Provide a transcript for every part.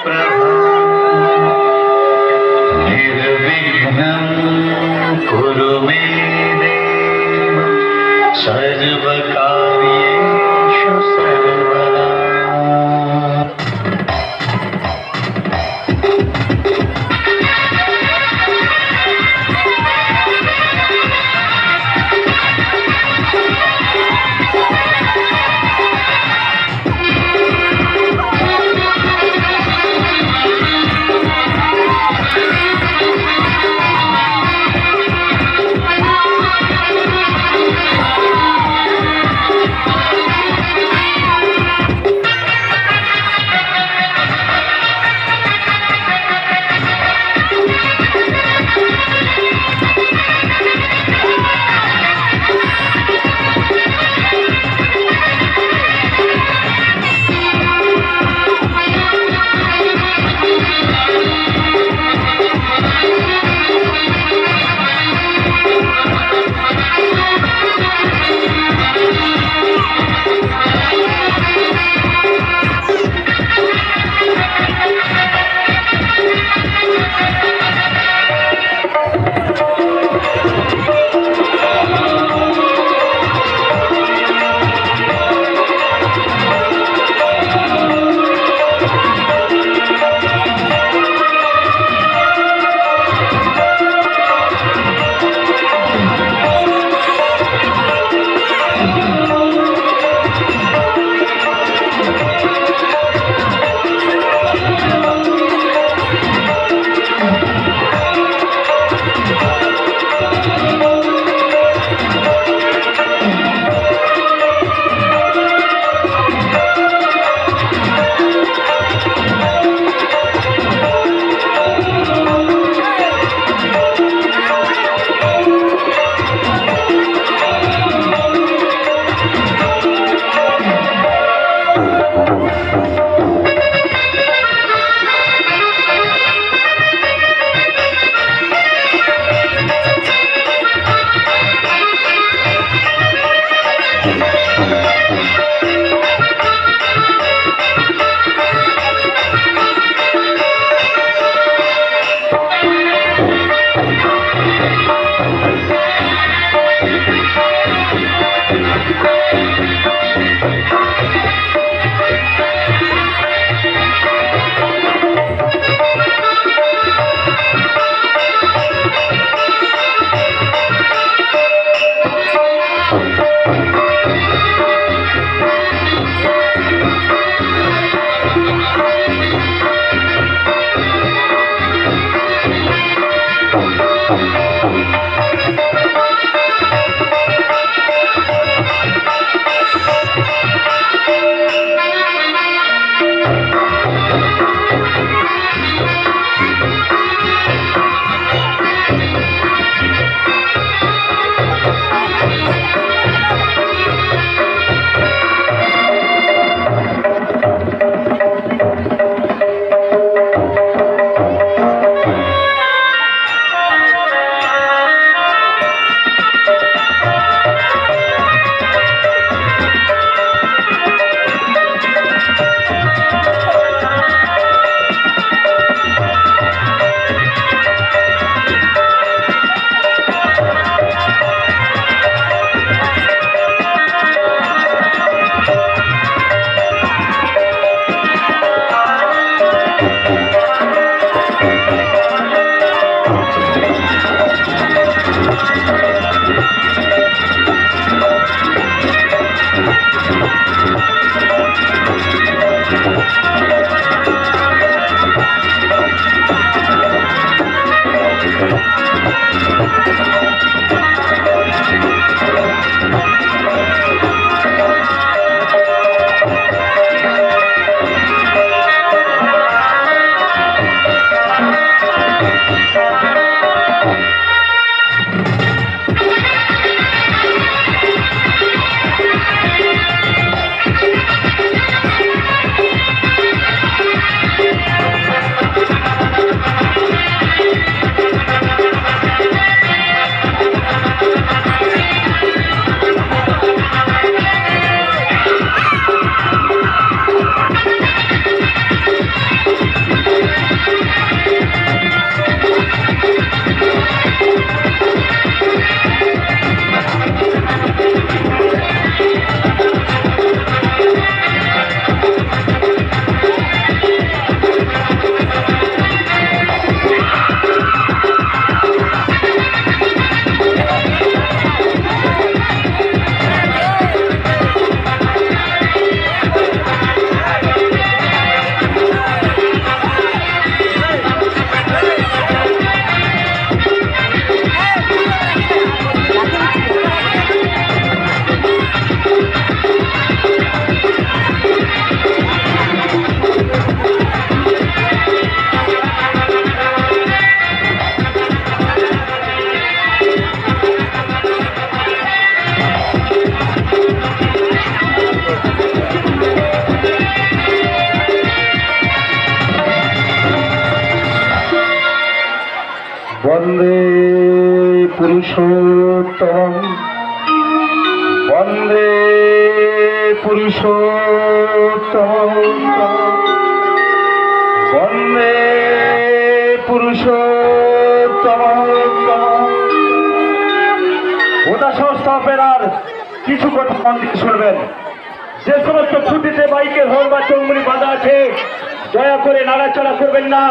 प्रभा निर्विघ्नं कुरु मे देव सर्वकार्येषु सर्वदा। বন্দে পুরুষোত্তম বন্দে পুরুষোত্তম বন্দে পুরুষোত্তম। ওটা সংস্থা ফেরার কিছু কথা মন দিয়ে শুনবেন। যে সমস্ত ছুটিতে বাইকের হল বা চৌমুড়ি বাঁধা আছে দয়া করে নাড়াচাড়া করবেন না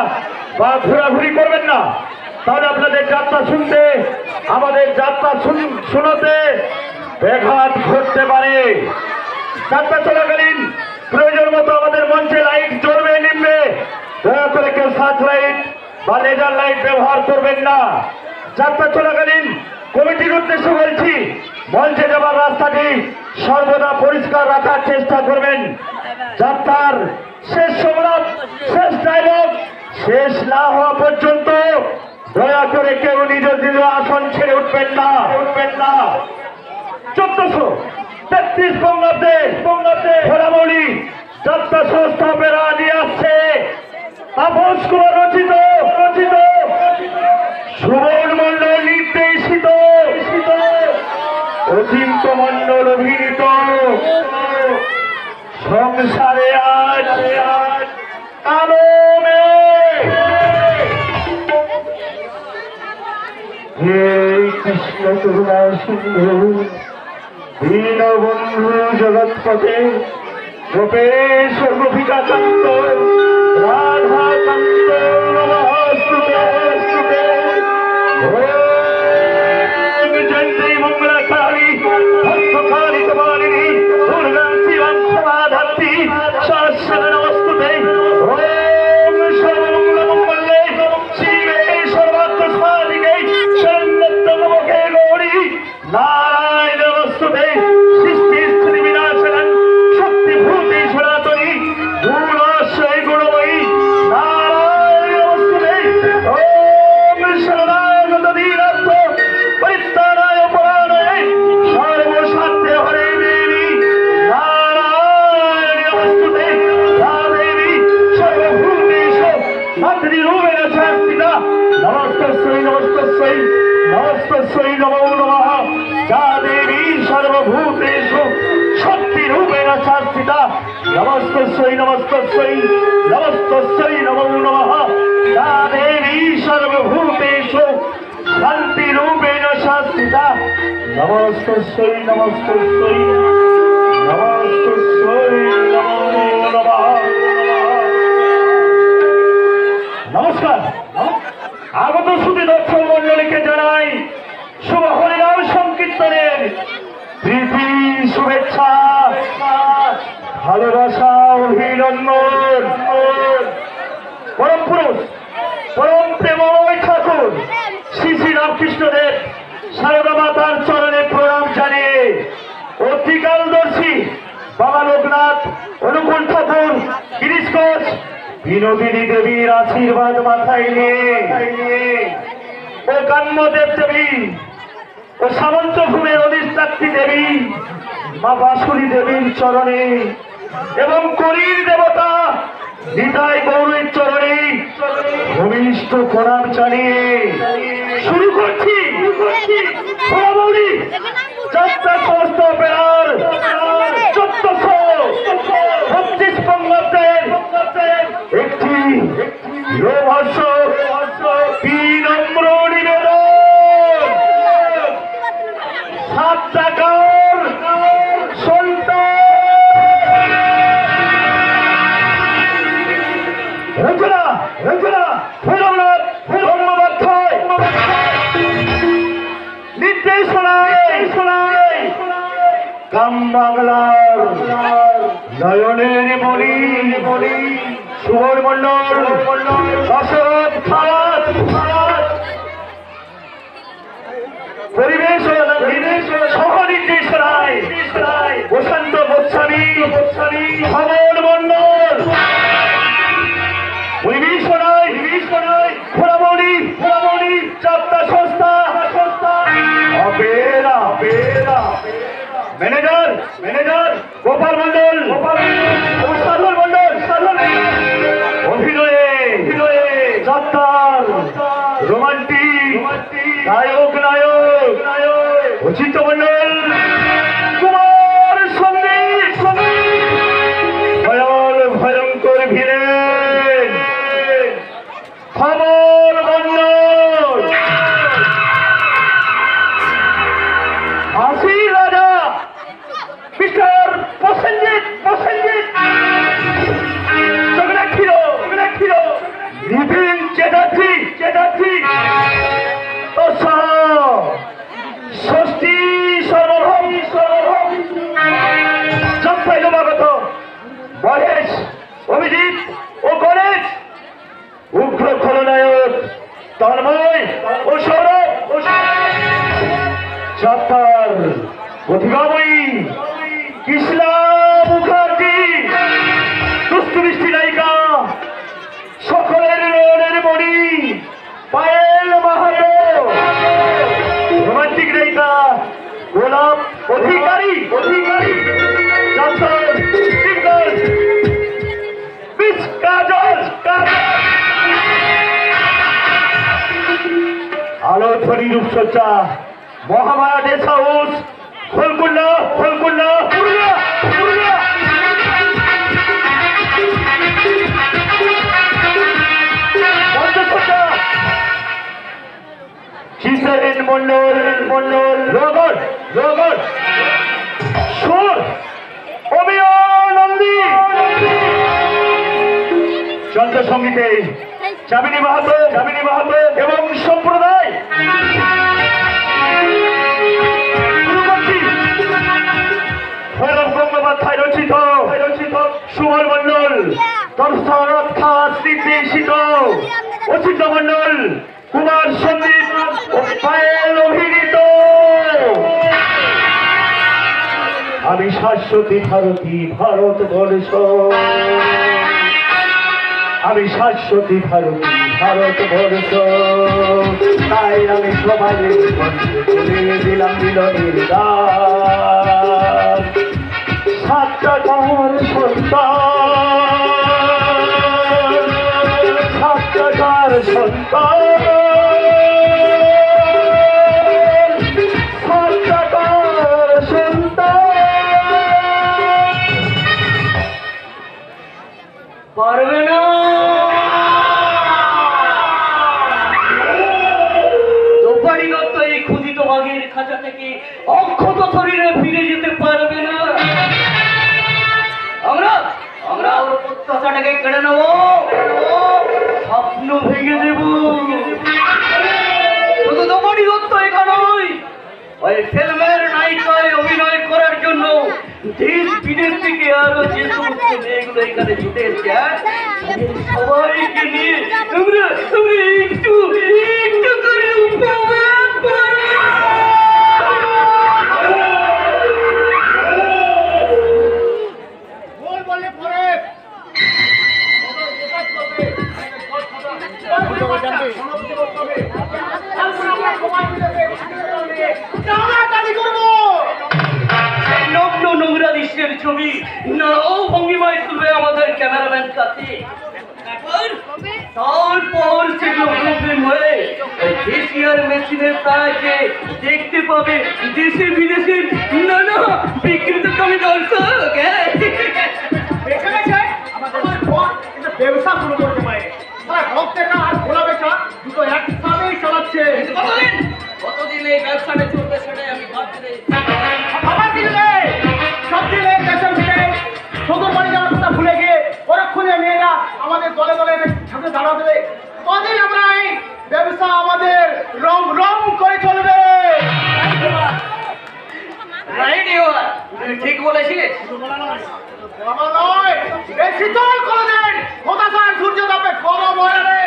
বা ঘোরাঘুরি করবেন না, তাহলে আপনাদের যাত্রা শুনতে আমাদের যাত্রা শোনাতে ব্যাঘাত ঘটতে পারে। যাত্রা চলাকালীন প্রয়োজন মতো আমাদের মঞ্চে লাইট জ্বলবে নিমবে, দয়া করে কেউ সার্চ লাইট বা লেজার লাইট ব্যবহার করবেন না। যাত্রা চলাকালীন কমিটির উদ্দেশ্যে বলছি, মঞ্চে যাবার রাস্তাটি সর্বদা পরিষ্কার রাখার চেষ্টা করবেন। যাত্রার শেষ সংলাপ, শেষ ডায়লগ শেষ না হওয়া পর্যন্ত দয়া করে কেউ নিজ নিজ আসন ছেড়ে উঠবেন না। 1433 বঙ্গাব্দে ঘোড়ামৌলি যাত্রা সংস্থা বেড়া নিয়ে আসছে তাপস কুমার রচিত সুবল মন্ডল নির্দেশিত অচিন্ত মন্ডল অভিনীত সংসারে আজ কালো মেঘ। হে কৃষ্ণ করুণা সিন্ধু দীনবন্ধু জগৎপথে গোপেশ গোপিকাকান্ত রাধাকান্ত নমস্তুতে। ওম জয়ন্তী মঙ্গলকারী ভক্তকারী কপালিনী দুর্গা শিবং সমাধাত্রী সহস্র নমস্তুতে। ওম সর্বমঙ্গল মঙ্গলে শিবে সর্বার্থ সাধিকে শরণ্যত্তম মুখে গৌরী নারায়ণ নমস্তুতে। সৃষ্টি স্থিতি বিনাশনং শক্তিভূতি সনাতনী গুণাশ্রয় গুণময়ী নারায়ণ নমস্তুতে। ওম শরণাগত দীনার্থ পরিত্রাণায় পরায়ণে সর্বস্বার্থে হরে দেবী নারায়ণ নমস্তুতে। যা দেবী সর্বভূতেষু মাতৃরূপেণ সংস্থিতা নমস্তস্যৈ নমস্তস্যৈ নমস্তস্যৈ নমো নমঃ। যা দেবী সর্বভূতেষু শক্তিরূপেণ সংস্থিতা নমস্তস্যৈ নমস্তস্যৈ নমস্তস্যৈ নমো নমঃ। যা দেবী সর্বভূতেষু শান্তিরূপেণ সংস্থিতা নমস্তস্যৈ নমস্তস্যৈ নমস্তস্যৈ নমো নমঃ। নমস্কার। আগত সুধী দর্শক মন্ডলীকে জানাই শুভ হরিনাম সংকীর্তনের প্রীতি শুভেচ্ছা ভালোবাসা অভিনন্দন। পরম পুরুষ পরম প্রেমময় ঠাকুর শ্রী শ্রী রামকৃষ্ণদেব সারদা মাতার চরণে প্রণাম জানিয়ে অতিকালদর্শী বাবা লোকনাথ অনুকূল ঠাকুর গিরিশ ঘোষ বিনোদিনী দেবীর আশীর্বাদ মাথায় নিয়ে ও কান্মদেব দেবী ও সামন্ত ভূমের অধিষ্ঠাত্রী দেবী মা বাসুরী দেবীর চরণে এবং কলির দেবতা নিতাই গৌরীর চরণে ভূমিষ্ঠ প্রণাম জানিয়ে শুরু করছি ঘোড়ামৌলি যাত্রা সংস্থা বেড়ার 1433 বঙ্গাব্দের একটি রোমহর্ষ বিনম্র নিবেদন। 7 টাকার সন্তান রচনা ভৈরবনাথ ব্রহ্মোপাধ্যায় নির্দেশনায় গ্রাম বাংলার নয়নের মণি সুবল মন্ডল দশরথ খান পরিবেশ সহ নির্দেশনায় বসন্ত গোস্বামী খবর মন্ডল পরিবেশনায় ঘোড়ামৌলি যাত্রা সংস্থা ম্যানেজার গোপাল মন্ডল সাধন মন্ডল অভিনয়ে যাত্রার রোমান্টিক নায়ক নায়ক নায়ক অচিন্ত মন্ডল কুমার সন্দীপ ভয়াল ভয়ঙ্কর ভিলেন খবর মন্ডল হাসি রাজা মিস্টার প্রসেনজিৎ নিবিন চ্যাটার্জি ষষ্ঠী সর্বভৌম জব্বাই নবাগত মহেশ অভিজিৎ ও গণেশ উগ্র খলনায়ক তন্ময় ও সৌরভ যাত্রার প্রতিভাময়ী কৃষ্ণা মুখার্জি দুষ্টু মিষ্টি নায়িকা সকলের রোলের মণি পায়েল মাহাতো রোমান্টিক নায়িকা গোলাপ অধিকারী যাত্রার সিঙ্গার মিস কাজল আলো ধ্বনি রূপসজ্জা মহামায়া ডেস হাউস খোলকুল্লা পুরুলিয়া চিত্রায়ন মন্ডল রগট সুর অমিয় নন্দী যন্ত্র সঙ্গীতে চামিনী মাহাতো এবং সম্প্রদায় ভৈরব গঙ্গোপাধ্যায় রচিত সুমন মন্ডল দর্শনরক্ষা স্মৃতিশীত অচিন্ত মন্ডল কুমার সন্দীপ ও পায়েল অভিনীত আমি শাশ্বতী ভারতবর্ষ তাই আমি সবাই দিলাম মিলনের গান সাতটাকার সন্তান পারবে না দোপাড়ি দত্ত এই ক্ষুদিত বাঘের খাঁচা থেকে অক্ষত শরীরে ফিরে যেতে পারবে না। আমরা ওর প্রত্যাশাটাকে কেড়ে নেব, স্বপ্ন ভেঙে দেব। শুধু দোপাড়ি দত্ত এখানেই ওই ফিল্মের নায়িকায় অভিনয় করার জন্য দেশ বিদেশ থেকে আরো যে সমস্ত মেয়েগুলো এখানে ছুটে এসছে সবাইকে নিয়ে আমরা একটু করে উপভোগ করব। নোংরা দৃশ্যের ছবি নাও ভঙ্গিমায় তুলবে আমাদের ক্যামেরাম্যান কাছে। তারপর সেগুলো প্রবলেম হয়ে এশিয়ার মেশিনের সাহায্যে দেখতে পাবে দেশে বিদেশের নানা বিকৃত কমি দর্শক। ব্যবসা শুরু করতে পারে আর খোলা বেচা দুটো একসাথেই চালাচ্ছে। কতদিন এই ব্যবসাটা চলবে সেটাই আমি ভাবছি। শ্বশুর বাড়ি যাওয়ার কথা ভুলে গিয়ে পরক্ষণে মেয়েরা আমাদের দলে সামনে দাঁড়া দেবে। কদিন আমরা এই ব্যবসা আমাদের রম করে চলবে। ঠিক বলেছিস। এই শীতল কলেজের হতাশার সূর্য তাপে গরম হয়ে রে।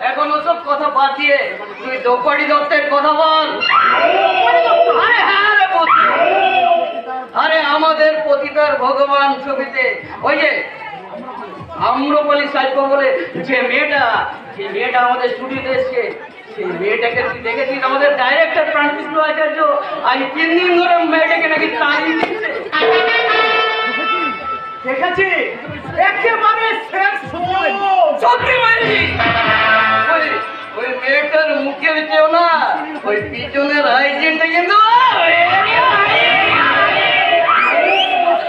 এখন ওসব কথা বাদ দিয়ে তুই দোপাড়ি দত্তের কথা বল। আরে আমাদের পতিতার ভগবান ছবিতে ওই যে আম্রপালি সাহিত্য বলে যে মেয়েটা আমাদের স্টুডিওতে এসছে, সেই মেয়েটাকে তুই দেখেছিস? আমাদের ডাইরেক্টর প্রাণকৃষ্ণ আচার্য আজ 3 দিন ধরে মেয়েটাকে নাকি তাড়িয়ে দিচ্ছে। দেখেছি একেবারে শেষ সত্যি বলছি। ওই মেয়েটার মুখের চেয়েও না ওই পিছনের হাইজিনটা কিন্তু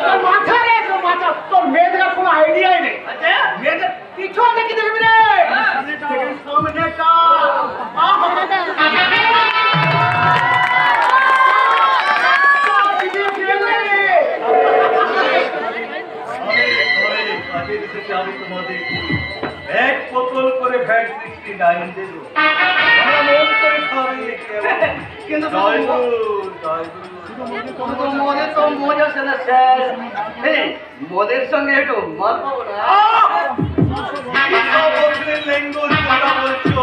তোর মাথা রে, তোর মাথা, তোর মেয়েদের কোনো আইডিয়াই নেই। আচ্ছা মেয়েদের পিছন দেখি দেখবি রে। দেখবি সামনেটা। এক বোতল করে ভ্যাট 69 দেব। আমরা মন করে খাওয়াই কেবল। কিন্তু জয় গুরু, জয় গুরু। শুধু মদে তো মজা আছে না স্যার। এই মদের সঙ্গে একটু মাল পাবো না। সব বছরের ল্যাঙ্গুয়েজ কথা বলছো।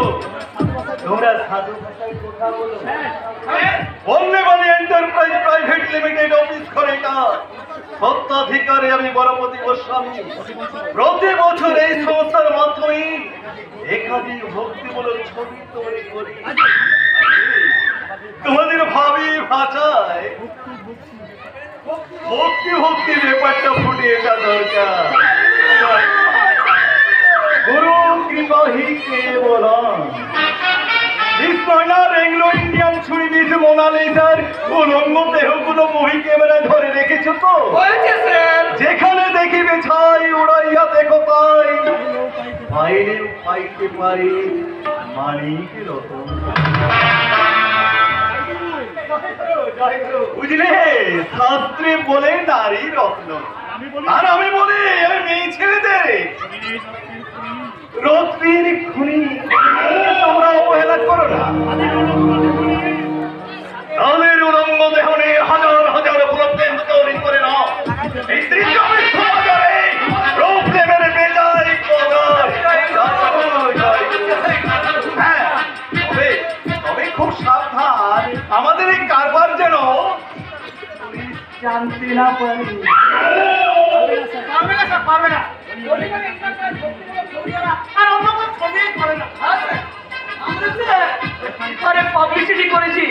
তোমরা সাধু ভাষায় কথা বলো। বন্দেবাণী এন্টারপ্রাইজ প্রাইভেট লিমিটেড অফিস করে কাজ। সত্ত্বাধিকারে আমি বরপতি গোস্বামী। প্রতি বছর এই সংস্থার মাধ্যমে একাধিক ভক্তিমূলক ছবি তৈরি করি। তোমাদের ভাবি ভাষায় ভক্তি ব্যাপারটা ফুটে এটা দরকার। গুরু কৃপা হি কেবলম। This corner Anglo Indian ছুরি দিয়েছে মোনালিসার উলঙ্গ দেহগুলো মুভি ক্যামেরায় ধরে রেখেছো তো? হয়েছে স্যার। যেখানে দেখিবে ছাই উড়াইয়া দেখো তাই বাইরে পাইতে পারি মানিক রতন। বুঝলে শাস্ত্রে বলে নারী রত্ন, আর আমি বলি আমি মেয়ে ছেলেদের রত্নের খুনি। তোমরা অবহেলা করো না। তাদের উলঙ্গ দেহ নিয়ে হাজার হাজার প্রবলেম তৈরি করে না। এই তৃতীয় বিশ্ব বাজারে প্রবলেমের বেজায় কদর। হ্যাঁ, তবে খুব সাবধান, আমাদের এই কারবার যেন জানতে না পারি। পারবে না স্যার, পারবে না। আর অন্য কোনো ছবিই করে না। আমরা স্যার আরে পাবলিসিটি করেছি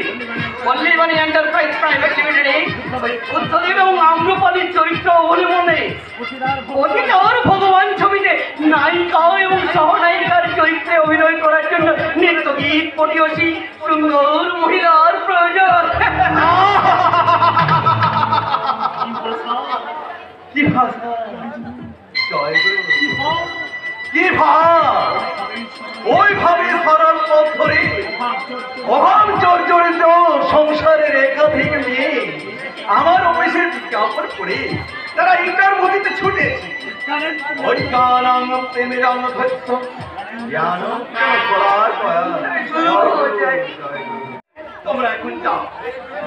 বন্দেবাণী এন্টারপ্রাইজ প্রাইভেট লিমিটেডে ওই বুদ্ধদেব এবং আম্রপালির চরিত্র অবলম্বনে অধিকার ভগবান ছবিতে নায়িকা এবং সহনায়িকার চরিত্রে অভিনয় করার জন্য নৃত্য গীত পরিবেশী সুন্দর মহিলার প্রয়োজন। কি ভাষা, জয় গুরু। কি ভাব, ওইভাবে সরল পথ ধরে অভাব জর্জরিত সংসারের একাধিক মেয়ে আমার অফিসের বিজ্ঞাপন করে তারা ইন্টারভিউতে ছুটে প্রেমের ধৈর্য জ্ঞান করার তোমরা এখন যাও।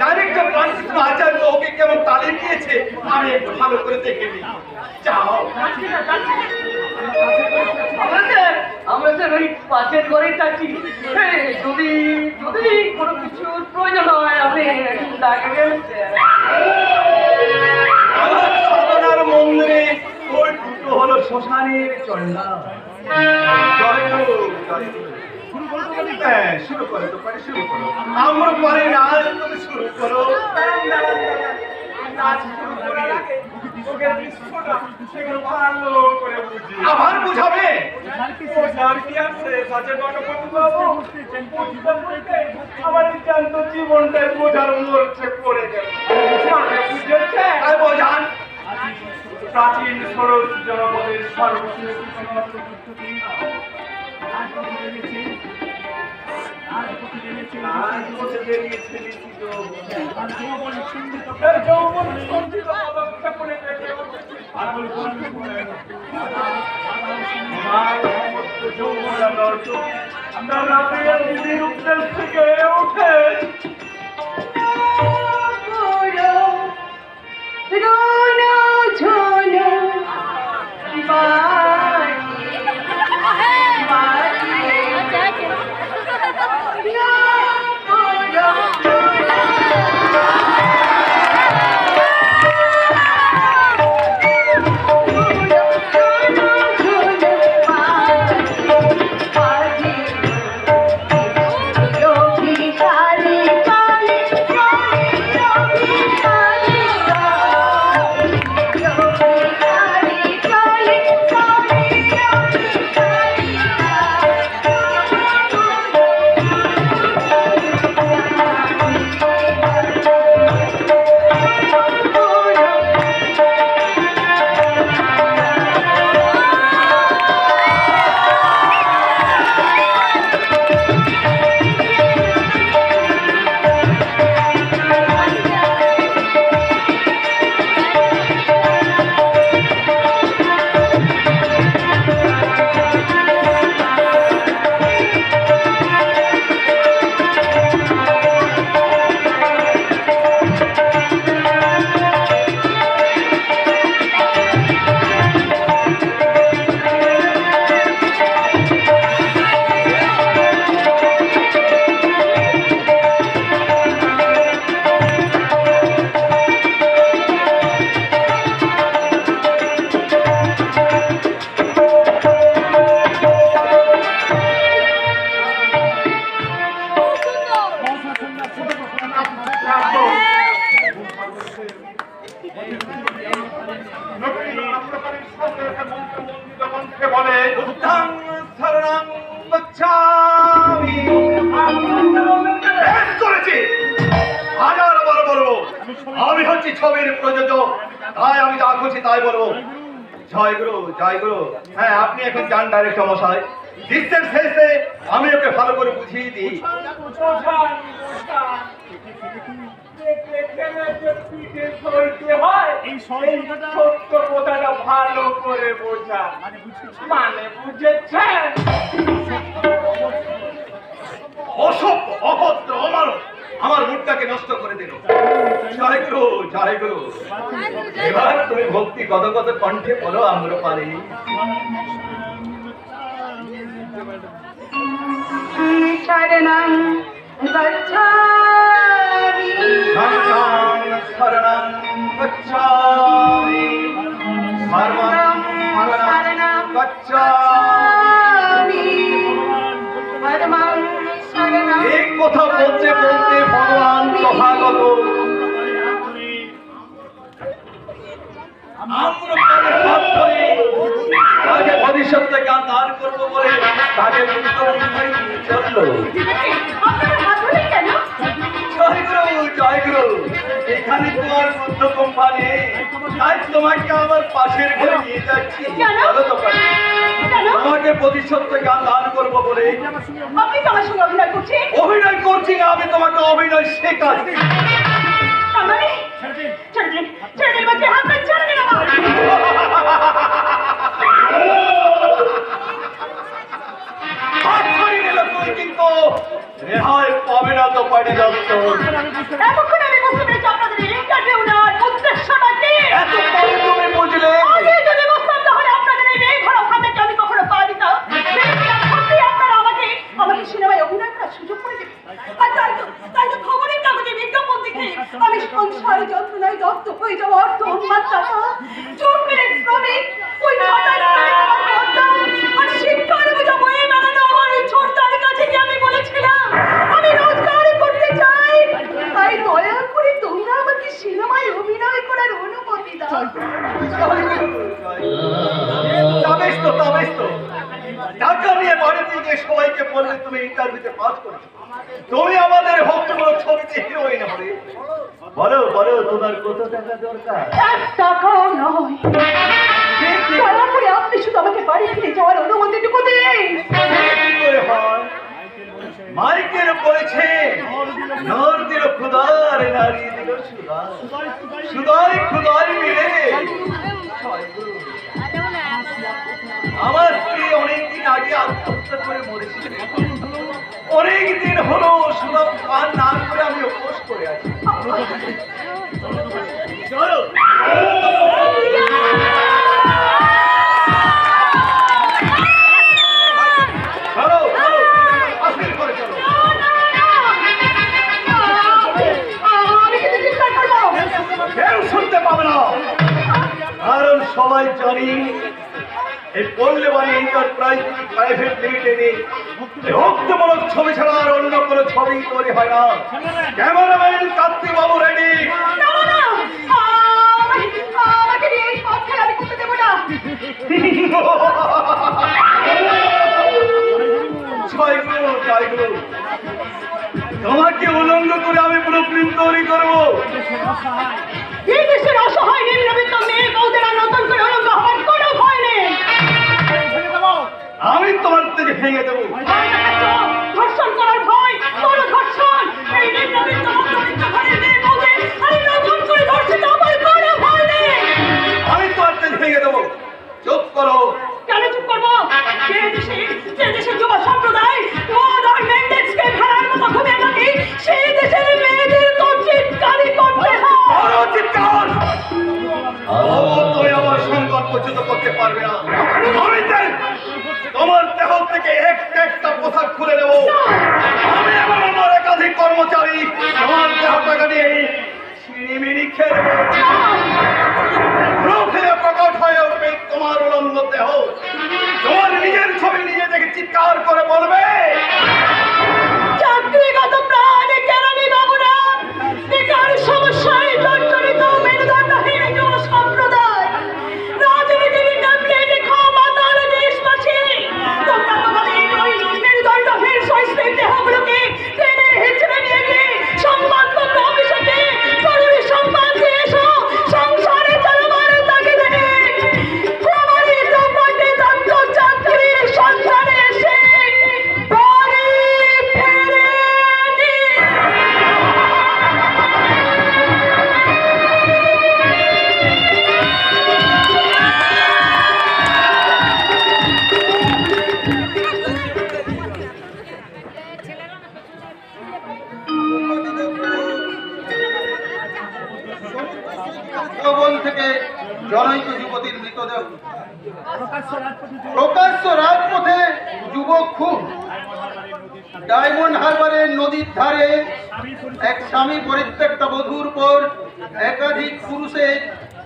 ডাইরেক্টর রামকৃষ্ণ আচার্য ওকে কেমন তালিম দিয়েছে আমি একটু ভালো করে দেখে নিই। যাও। আমরা স্যার ওই পাশের ঘরেই থাকি। যদি যদি কোনো কিছুর প্রয়োজন হয় আপনি ডাকবেন স্যার। আমার সাধনার মন্দিরে ওই দুটো হলো শ্মশানের চন্ডা। জয় গুরু, জয় গুরু। হ্যাঁ, শুরু করো তো, পারি শুরু করো। আমরা পারি না, তুমি শুরু করো। নাচ শুরু করার আগে ওকে দৃশ্যটা সেগুলো ভালো করে বুঝি। আবার বুঝাবে? বোঝার কি আছে? সচেতন করতে পারবো। আমার এই জ্যান্ত জীবনটাই বোঝার মরছে পড়ে গেল। মানে বুঝেছে? আর বোঝান। প্রাচীন সরস জনপদের সর্বশেষ থেকে উঠে Thank you. মন্দিত কণ্ঠে বলে বুদ্ধং শরণং গচ্ছামি। বেশ করেছি, হাজার বার বলবো আমি হচ্ছি ছবির প্রযোজক, তাই আমি যা খুশি তাই বলবো। জয় গুরু, জয় গুরু। হ্যাঁ, আপনি এখন যান ডাইরেক্টর মশাই, দৃশ্যের শেষে আমি ওকে ভালো করে বুঝিয়ে দিই। ছোট্ট কথাটা ভালো করে বোঝা, মানে বুঝেছেন? অসভ্য, অভদ্র, অমানব, আমার মুখটাকে নষ্ট করে দিল। জয় গুরু, জয় গুরু। এবার তুমি ভক্তি কত কত কণ্ঠে বলো আমরা পারি। শরণং গচ্ছামি শরণং শরণং গচ্ছামি, শরণং শরণং গচ্ছামি। পরমং শরণং এই কথা বলতে বলতে ভগবান তথাগত আমরা হাত ধরে তাকে ভবিষ্যতে জ্ঞান দান করবো বলে তাকে চললো। আপনারা হাত ধরেন কেন? জয় গুরু, জয় গুরু। এখানে তোমার বুদ্ধ কোম্পানি, তাই তোমাকে আমার পাশের ঘরে নিয়ে যাচ্ছি। কেন? চলো তো পারি। কেন? তোমাকে প্রতিশোধে জ্ঞান দান করবো বলে। আপনি তো আমার সঙ্গে অভিনয় করছেন। অভিনয় করছি না, আমি তোমাকে অভিনয় শেখাচ্ছি। আমারে ছেড়ে দিন, ছেড়ে দিন, বাচ্চা হাত ছেড়ে দিন আমার। হাত ধরে নিলে তুই কিন্তু রেহাই পাবে না তো পারি যাচ্ছ। এতক্ষণ আমি বুঝতে পেরেছি আপনাদের এই ইন্টারভিউ নেওয়ার উদ্দেশ্যটা কি। এত পরে তুমি বুঝলে? আগে যদি বুঝতাম তাহলে আপনাদের এই মেয়ে ধরা খাতাকে আমি কখনো পা দিতাম। ভেবেছিলাম সত্যি আপনারা আমাকে সিনেমায় অভিনয় করার সুযোগ করে দেবেন। আর তাই তো খবরের কাগজে বিজ্ঞাপন দেখে আমি সংসারে যন্ত্রণায় দগ্ধ হয়ে যাওয়া অর্থ উন্মাত্তাটা চোখ মেরে শ্রমিক ওই খাতার শ্রমিক আমার কর্তা আর শিক্ষার বোঝা বয়ে বেড়ানো আমার ওই ছোটটার কাছে গিয়ে আমি বলেছিলাম আমি রোজগার করতে চাই, তাই দয়া করে তোমরা আমাকে সিনেমায় অভিনয় করার অনুমতি দাও। তবেশ তো, তবেশ তো। টাকা নিয়ে বাড়িতে গিয়ে সবাইকে বললে তুমি ইন্টারভিউতে পাস করেছো, তুমি আমাদের ভক্তমূলক ছবিতে হিরোইন হবে। বলো বলো, তোমার কত টাকা দরকার? এক টাকাও নয়, দয়া করে আপনি শুধু আমাকে বাড়ি ফিরে যাওয়ার অনুমতিটুকু দিন। কি করে হয়? মাইকের বলেছে নর দিল খুদার, নারী দিল সুদা, সুদাই খুদাই মিলে। আমার স্ত্রী অনেকদিন আগে আত্মহত্যা করে মরেছিল, অনেকদিন হলো সুদাম পান না করে আমি উপোস করে আছি। চলো চলো চলো, আস্তে করে চলো। আমি কিন্তু চিৎকার করবো। কেউ শুনতে পাবে না, কারণ সবাই জানি এই পল্লীবাড়ি এন্টারপ্রাইজ প্রাইভেট লিমিটেডে ভক্তমূলক ছবি ছাড়া আর অন্য কোনো ছবি তৈরি হয় না। ক্যামেরাম্যান কার্তিক বাবু রেডি। না, না, না, আমাকে দিয়ে এই পথ খেলা আমি করতে দেবো না। জয় গুরু, জয় গুরু। তোমাকে উলঙ্গ করে আমি পুরো ফিল্ম তৈরি করবো। এই দেশের অসহায় নিম্নবিত্ত মেয়ে বউদের আর নতুন করে অলঙ্গ হওয়ার কোনো ভয় নেই। আমি তোমার থেকে ভেঙে দেবো। ধর্ষণ করার ভয়, বড় ধর্ষণ। এই নিম্নবিত্ত মধ্যবিত্ত ঘরের মেয়ে বউদের আমি নতুন করে ধর্ষিত আমার কোনো ভয় নেই। আমি তোমার থেকে ভেঙে দেবো। চুপ করো। কেন চুপ করবো? যে দেশের যুব সম্প্রদায় মদ আর মেন্ডেক্সকে ভেড়ার মতো ঘুমিয়ে থাকে, সেই দেশের মেয়েদের তো চিৎকারই করতে হয়। বড় চিৎকার! তুমি আমার সংকট পর্যন্ত করতে পারবে না। আমি চাই তোমার দেহ থেকে একটা পোশাক খুলে নেবো। আমি এবং আমার একাধিক কর্মচারী তোমার দেহ টাকা নিয়ে চিনিমিনি খেয়ে নেবো। রূপে প্রকট হয়ে উঠবে তোমার উলঙ্গ দেহ। তোমার নিজের ছবি নিজে দেখে চিৎকার করে বলবে, চাকরিগত প্রাণে কেরানি বাবুরা, বেকার সমস্যায় জর্জরিত মেরুদণ্ডহীন যুব সম্প্রদায়, রাজনীতির ট্যাবলেটে খাম প্রকাশ্য রাজপথে যুবক খুব। ডায়মন্ড হারবারের নদীর ধারে এক স্বামী পরিত্যক্তা বধূর পর একাধিক পুরুষের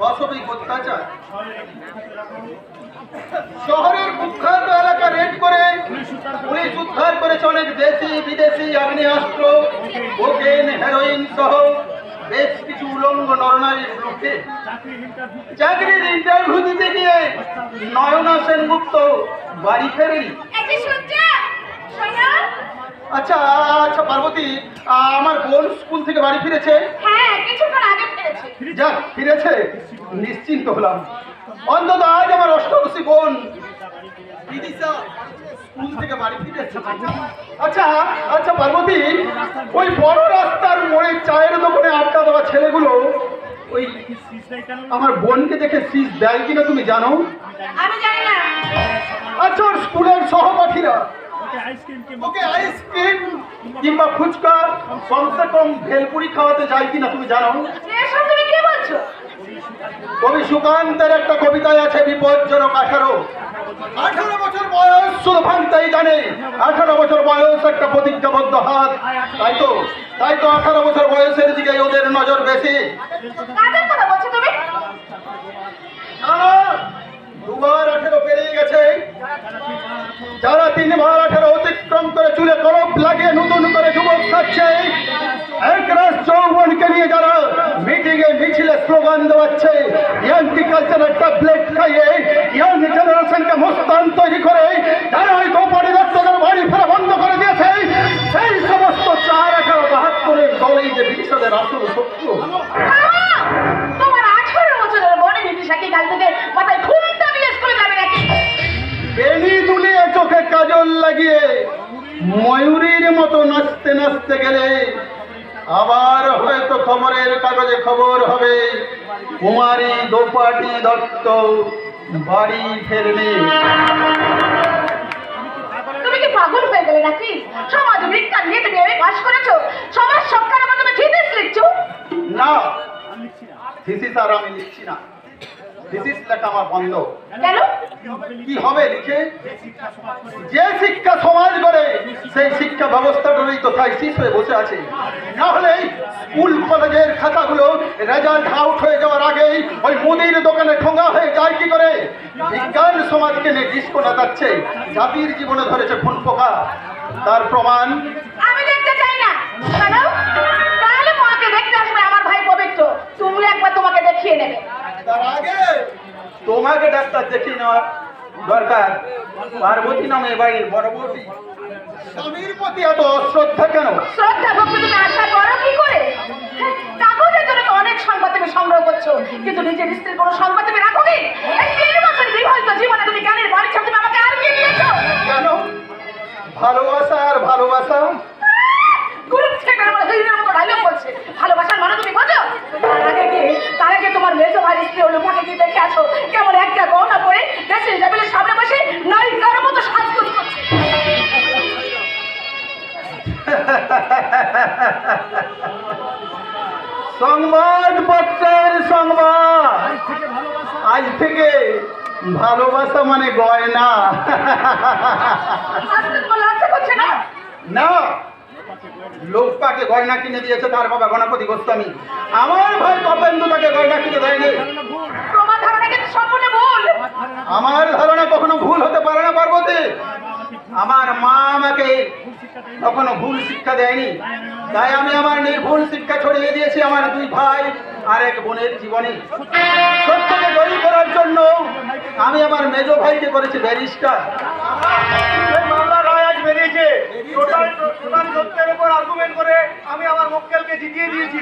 পাশবিক অত্যাচার। শহরের কুখ্যাত এলাকা রেড করে পুলিশ উদ্ধার করেছে অনেক দেশি বিদেশি আগ্নেয়াস্ত্র, কোকেন, হেরোইন সহ বেশ কিছু উলঙ্গ নরনারীর বিরুদ্ধে। চাকরির ইন্টারভিউ দিতে গিয়ে নয়না সেনগুপ্ত বাড়ি ফেরেনি। আচ্ছা আচ্ছা পার্বতী, আমার বোন স্কুল থেকে বাড়ি ফিরেছে? হ্যাঁ, কিছুক্ষণ আগে ফিরেছে। যাক, ফিরেছে, নিশ্চিন্ত হলাম। অন্তত আজ আমার অষ্টদশী বোন বিদিশা স্কুল থেকে বাড়ি ফিরেছে। আচ্ছা আচ্ছা পার্বতী, ওই বড় রাস্তার মোড়ে চায়ের দোকানে আড্ডা দেওয়া ছেলেগুলো ওই আমার বোনকে দেখে সিজ দেয় কিনা তুমি জানো? আমি জানি না। আচ্ছা, ওর স্কুলের সহপাঠীরা ওকে আইসক্রিম কিংবা ফুচকা, কমসে কম ভেলপুরি খাওয়াতে যায় কিনা তুমি জানো? এসব তুমি কি বলছো? কবি সুকান্তের একটা কবিতায় আছে বিপজ্জনক 18 বছর বয়স, শুধু ভাঙতেই জানে 18 বছর বয়স একটা প্রতিজ্ঞাবদ্ধ হাত। তাই তো 18 বছর বয়সের দিকে ওদের নজর বেশি। কাদের কথা বলছো তুমি? দুবার 18 পেরিয়ে গেছে। যারা 3 বার 18 অতিক্রম করে চুলে কলপ লাগিয়ে নতুন করে যুবক খাচ্ছে, একরাশ যৌবনকে নিয়ে যারা মিটিং এ মিছিলে স্লোগান দেওয়াচ্ছে, ইয়াংটি কালচারের ট্যাবলেট খাইয়ে ইয়াং জেনারেশনকে মোস্তান তৈরি করে যারা ওই গোপনে দত্তদের বাড়ি ফেরা বন্ধ করে দিয়েছে, সেই সমস্ত 4-18-72 দলেই যে বিশ্বদের আসল শত্রু। তোমার 18 বছরের বনে বিদিশাকে কাল থেকে মাথায় ঘুমটা দিয়ে স্কুলে যাবে নাকি? বেনি দুলিয়ে চোখে কাজল লাগিয়ে ময়ূরীর মতো নাচতে নাচতে গেলে আবার হয়তো খবরের কাগজে খবর হবে কুমারী দোপাটি দত্ত বাড়ি ফেরনি। তুমি কি পাগল হয়ে গেলে নাকি? সমাজ বিজ্ঞান নিয়ে তুমি এমএ পাস করেছো, সমাজ সংস্কারের মধ্যে তুমি থিসিস লিখছো? না, থিসিস আর আমি লিখছি না। থিসিস লেখা আমার বন্ধ। কেন? কি হবে লিখে? যে শিক্ষা সমাজ গড়ে সেই শিক্ষা ব্যবস্থাটারই তো থিসিস হয়ে বসে আছে। না হলে স্কুল কলেজের খাতাগুলো রেজাল্ট আউট হয়ে যাওয়ার আগেই ওই মুদির দোকানে ঠোঙা হয়ে যায় কি করে? বিজ্ঞান সমাজকে নিয়ে ডিস্কো নাচাচ্ছে, জাতির জীবনে ধরেছে খুন পোকা। তার প্রমাণ আমি দেখতে চাই না। কেন? তাহলে মাকে দেখতে আসবে আমার ভাই পবিত্র, তুমি একবার তোমাকে দেখিয়ে নেবে। তার আগে তোমাকে ডাক্তার দেখিয়ে নেওয়ার দরকার। পার্বতী নামে বাড়ির বড় বৌদি, স্বামীর প্রতি এত অশ্রদ্ধা কেন? শ্রদ্ধা ভক্তি তুমি আশা করো কি করে? কাগজের জন্য তো অনেক সংবাদ তুমি সংগ্রহ করছো, কিন্তু নিজের স্ত্রীর কোনো সংবাদ তুমি রাখো নি। এই 3 বছর বিবাহিত জীবনে তুমি জ্ঞানের বাড়ি ছেড়ে তুমি আমাকে আর কি দিয়েছো? কেন? ভালোবাসা আর ভালোবাসা। গ্রুপ থেকে আমার হিরোর মতো ডায়লগ বলছে, ভালোবাসার মানে তুমি বোঝো? তার আগে তোমার মেজো ভাই স্ত্রী হলো মাকে কি দেখে আছো কেমন একটা গহনা পরে ড্রেসিং টেবিলের সামনে বসে নায়িকার মতো সাজগোজ করছে। সংবাদপত্রের সংবাদ, আজ থেকে ভালোবাসা মানে গয়না। আজকে তোমার লজ্জা করছে না? না, লোক তাকে গয়না কিনে দিয়েছে তার বাবা গণপতি গোস্বামী। আমার ভাই তপেন্দু তাকে গয়না কিনে দেয়নি। তোমার ধারণা কিন্তু সম্পূর্ণ ভুল। আমার ধারণা কখনো ভুল হতে পারে না পার্বতী। আমার মা আমাকে কখনো ভুল শিক্ষা দেয়নি, তাই আমি আমার নির্ভুল শিক্ষা ছড়িয়ে দিয়েছি আমার 2 ভাই আর 1 বোনের জীবনে। সত্যকে জয়ী করার জন্য আমি আমার মেজো ভাইকে করেছি ব্যারিস্টার। মামলা রায় আজ বেরিয়েছে, টোটাল সত্যের উপর আর্গুমেন্ট করে আমি আমার মক্কেলকে জিতিয়ে দিয়েছি।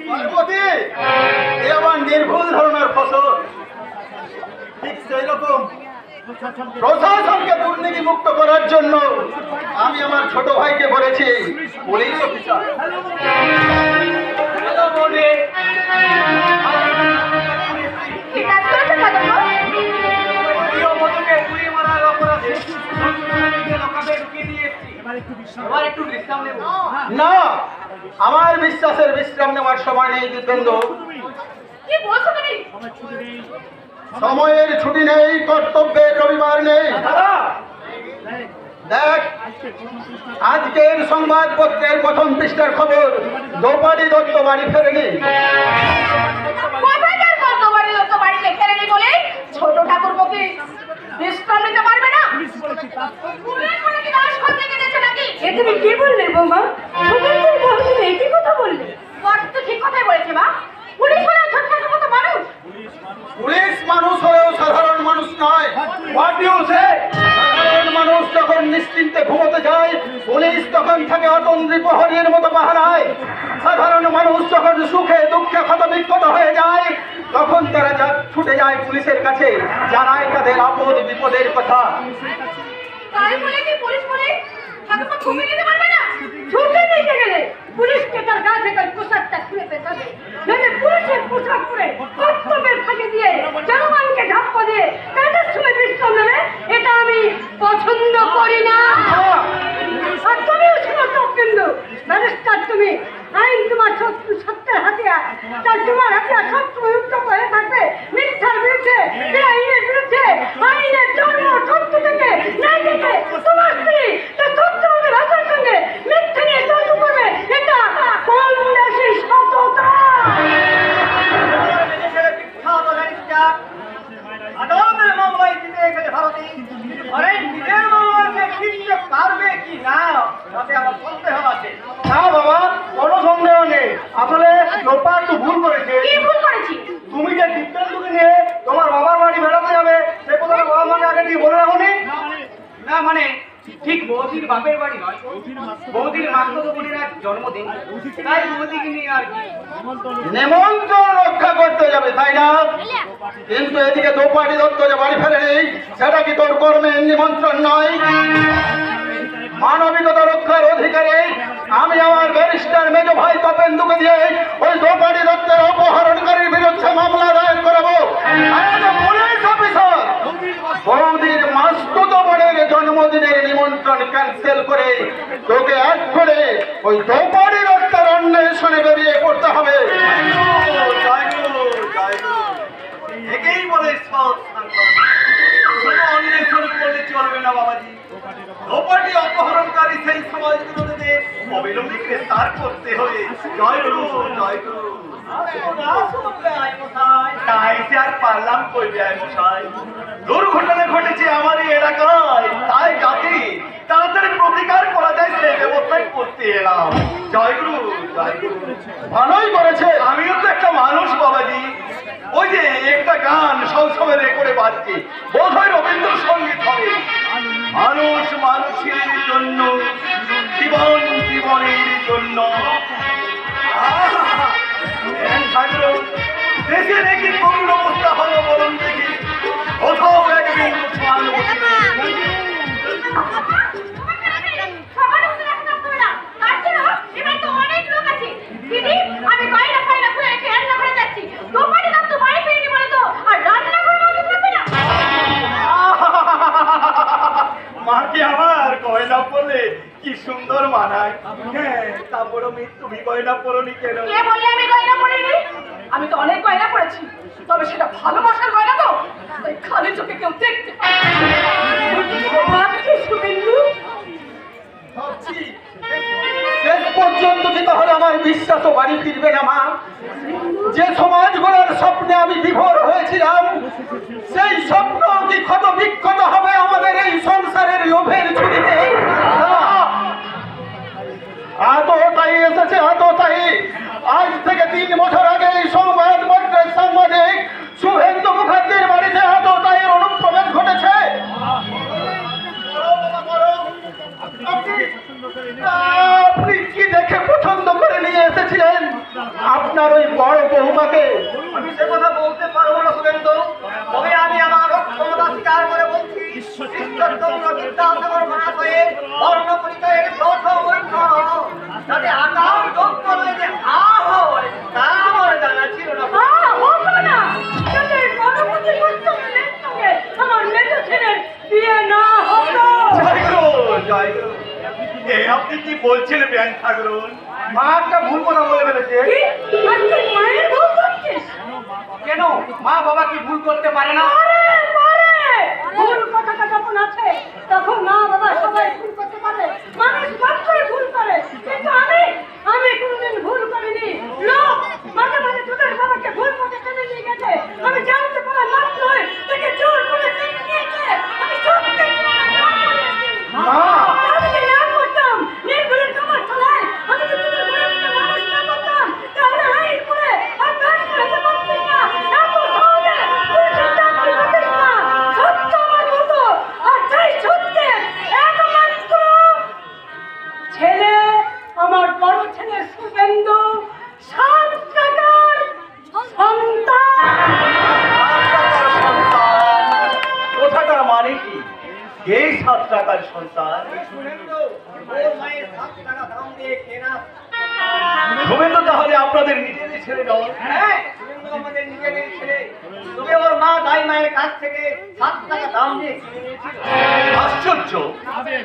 পার্বতী, এ আমার নির্ভুল ধারণার ফসল। ঠিক সেই রকম প্রশাসনকে দুর্নীতি মুক্ত করার জন্য আমি আমার ছোট ভাইকে বলেছি পুলিশ অফিসার। কি কাজ করেছে কাজল? না, আমার বিশ্বাসের বিশ্রাম নেওয়ার সময় নেই দিব্যেন্দু। কি বলছো তুমি? সময়ের ছুটি নেই, কর্তব্যের রবিবার নেই। দাদা দেখ, আজকের সংবাদপত্রের প্রথম পৃষ্ঠার খবর, দ্রৌপদী দত্ত বাড়ি ফেরেনি। কোথাকার কর্তবাড়ি লোক বাড়িতে ফেরেনি বলে ছোট ঠাকুরপোকে বিশ্রাম নিতে পারবে না? পুলিশ বলে কি দাস করতে গেছে নাকি? এ তুমি কি বললে বৌমা? সুগন্ধের বউ তুমি একই কথা বললে? বড় তো ঠিক কথাই বলেছে মা। পুলিশ হলেও ছোট ঠাকুর মতো মানুষ। পুলিশ মানুষ হলেও সাধারণ মানুষ নয়। হোয়াট ইউ সে? সাধারণ মানুষ যখন নিশ্চিন্তে ঘুমোতে যায়, পুলিশ তখন থাকে অতন্দ্রী প্রহরীর মতো পাহারায়। সাধারণ মানুষ যখন সুখে দুঃখে ক্ষতবিক্ষত হয়ে যায়, তখন তারা ছুটে যায় পুলিশের কাছে, জানায় তাদের আপদ বিপদের কথা। তাই বলে কি পুলিশ বলে ঠাকুরপো ঘুমিয়ে যেতে পারবে না? ছুটে নিতে গেলে পুলিশকে তার গা থেকে পোশাকটা খুলে পেতে হবে। নইলে পুলিশের পোশাক পরে কর্তব্যের ফাঁকি দিয়ে জনগণকে ধাপ্পা দিয়ে কাজের সময় বিশ্রাম নেবে, এটা আমি পছন্দ করি না। আর তুমিও ছিল কিন্তু ব্যারিস্টার, তুমি আইন তোমার শত্রু, সত্যের হাতিয়ার। তার তোমার হাতিয়ার সবসময় উত্তপ্ত হয়ে থাকবে মিথ্যার বিরুদ্ধে, আইনের বিরুদ্ধে। আইনের জন্ম সত্য থেকে না থেকে তোমার স্ত্রী তার সত্যবাদী ভাষার সঙ্গে মিথ্যে নিয়ে তর্ক করবে, এটা কোন দেশের সততা? আদালতের মামলায় জিতে এসেছে ভারতী। আর এই নিজের মামলাকে ফিরতে পারবে কি না তাতে আমার সন্দেহ আছে। না বাবা, কোনো সন্দেহ নেই। আসলে লোপা একটু ভুল করেছে। কি ভুল করেছি? তুমি যে দিব্যেন্দুকে নিয়ে তোমার বাবার বাড়ি বেড়াতে যাবে, সে কথাটা বাবা মাকে আগে দিয়ে বলে রাখোনি? না মানে ঠিক বৌদির বাপের বাড়ি নয়, বৌদির মাসতো বোনের এক জন্মদিন, তাই বৌদিকে নিয়ে আর কি। নিমন্ত্রণ রক্ষা করতে যাবে, তাই না? কিন্তু এদিকে দ্রৌপদী দত্ত যে বাড়ি ফেরেনি, সেটা কি তোর কর্মের নিমন্ত্রণ নয়? মানবিকতা রক্ষার অধিকারে আমি আমার ব্যারিস্টার মেজ ভাই তপেন্দুকে দিয়ে ওই দ্রৌপদী দত্তের অপহরণকারীর বিরুদ্ধে মামলা দায়ের করাবো। পুলিশ অফিসার বৌদির মাসতুতো বোনের জন্মদিনের নিমন্ত্রণ ক্যান্সেল করে তোকে এক করে ওই দ্রৌপদী দত্তের অন্বেষণে বেরিয়ে পড়তে হবে। একেই বলে সৎ সন্তান। শুধু অন্বেষণ করলে চলবে না বাবাজি। দ্রৌপদী অপহরণকারী সেই সমাজ বিরোধীদের অবিলম্বে গ্রেফতার করতে হবে। জয় গুরু, জয় গুরু। তাই সে আর পারলাম কই যায় মশাই। দুর্ঘটনা ঘটেছে আমার এই এলাকায়, তাই যাতে তাড়াতাড়ি প্রতিকার করা যায় সেই ব্যবস্থাই করতে এলাম। জয় গুরু, জয় গুরু। ভালোই করেছে। আমিও তো একটা মানুষ বাবাজি। ওই যে একটা গান সবসময় রেকর্ডে বাজছে, বোধ হয় রবীন্দ্রসঙ্গীত হবে। মানুষ মানুষের জন্য, জীবন জীবনের জন্য। দেশে নাকি করুণ অবস্থা হলো বলুন দেখি, কোথাও এক বিন্দু সহানুভূতি নেই। সবার উপরে রাখতে হবে না। তার জন্য এবার তো অনেক লোক আছে। দিদি, আমি বাইরে খাইনা করে এসে রান্না করে যাচ্ছি। দোকানে তো বাড়ি ফিরিনি বলে তো আর রান্না করে বলতে থাকবে না। মাকে আমার গয়না পরলে কি সুন্দর মানায়। হ্যাঁ, তারপরও তুমি গয়না পরনি কেন? কে বলে আমি গয়না পরিনি? আমি তো অনেক গয়না পরেছি, তবে সেটা ভালোবাসার গয়না তো, তাই খালি চোখে কেউ দেখতে পায় না। ভাবছি শুভেন্দু, ভাবছি শেষ পর্যন্ত কি তাহলে আমার বিশ্বাস বাড়ি ফিরবে না মা? যে সমাজগুলোর স্বপ্নে আমি বিভোর হয়েছিলাম, সেই স্বপ্ন কি ক্ষত বিক্ষত হবে আমাদের এই সংসারের লোভের ছুটিতে? আততায়ী এসেছে, আততায়ী। আজ থেকে 3 বছর আগে এই সংবাদপত্রের সাংবাদিক শুভেন্দু মুখার্জির বাড়িতে আততায়ীর অনুপ্রবেশ ঘটেছে। আপনি কি দেখে পছন্দ করে নিয়ে এসেছিলেন আপনার ওই বড় বৌমাকে? আমি সে কথা বলতে পারবো না সুরেন্দ্র, তবে আমি আমার ক্ষমতা স্বীকার করে বলছি, ঈশ্বরচন্দ্র বিদ্যাসাগর মহাশয়ের বর্ণ পরিচয়ের প্রথম অক্ষর যাতে আকার যোগ্য নয় যে আ হয় তা আমার জানা ছিল না। হতো না, যাতে গণপতি পুস্তকের সঙ্গে আমার মেজো ছেলের বিয়ে না হতো। জয় গুরু, জয় গুরু। এ আপনি কি বলছেন ব্যাং ঠাকুরুন? মা একটা ভুল কথা বলে ফেলেছে। কি? আর তুই মায়ের বউ করছিস? কেন মা বাবা কি ভুল করতে পারে না? ভুল কথাটা যখন আছে তখন মা বাবা সবাই ভুল করতে পারে, মানুষ মাত্রই ভুল করে, কিন্তু আমি কোনোদিন ভুল করিনি। লোক মাঝে মাঝে তোদের বাবাকে ভুল পথে টেনে নিয়ে গেছে, আমি জানতে পারা মাত্রই তাকে জোর করে টেনে নিয়েছে। আমি সব কিছু আমি যদি না করতাম, নির্ভুলে তোমার তলায় আমি যদি তোদের গরিবকে মানুষ না করতাম, তাহলে আইন করে আর কাজ করতে পারতি না। এত সহজে তুই চাকরি করতিস না। সত্য আমার মতো, আর সেই সত্যের একমাত্র ছেলে আমার বড় ছেলে শুভেন্দু, 7 টাকার সন্তান। কথাটার মানে কি? এই 7 টাকার সন্তান শুভেন্দু তাহলে আপনাদের নিজেরই ছেলে নয়? হ্যাঁ, শুভেন্দু আমাদের নিজেদের ছেলে। তবে ওর মা দাই মায়ের কাছ থেকে 7 টাকা দাম দিয়ে কিনে নিয়েছিল। আশ্চর্য!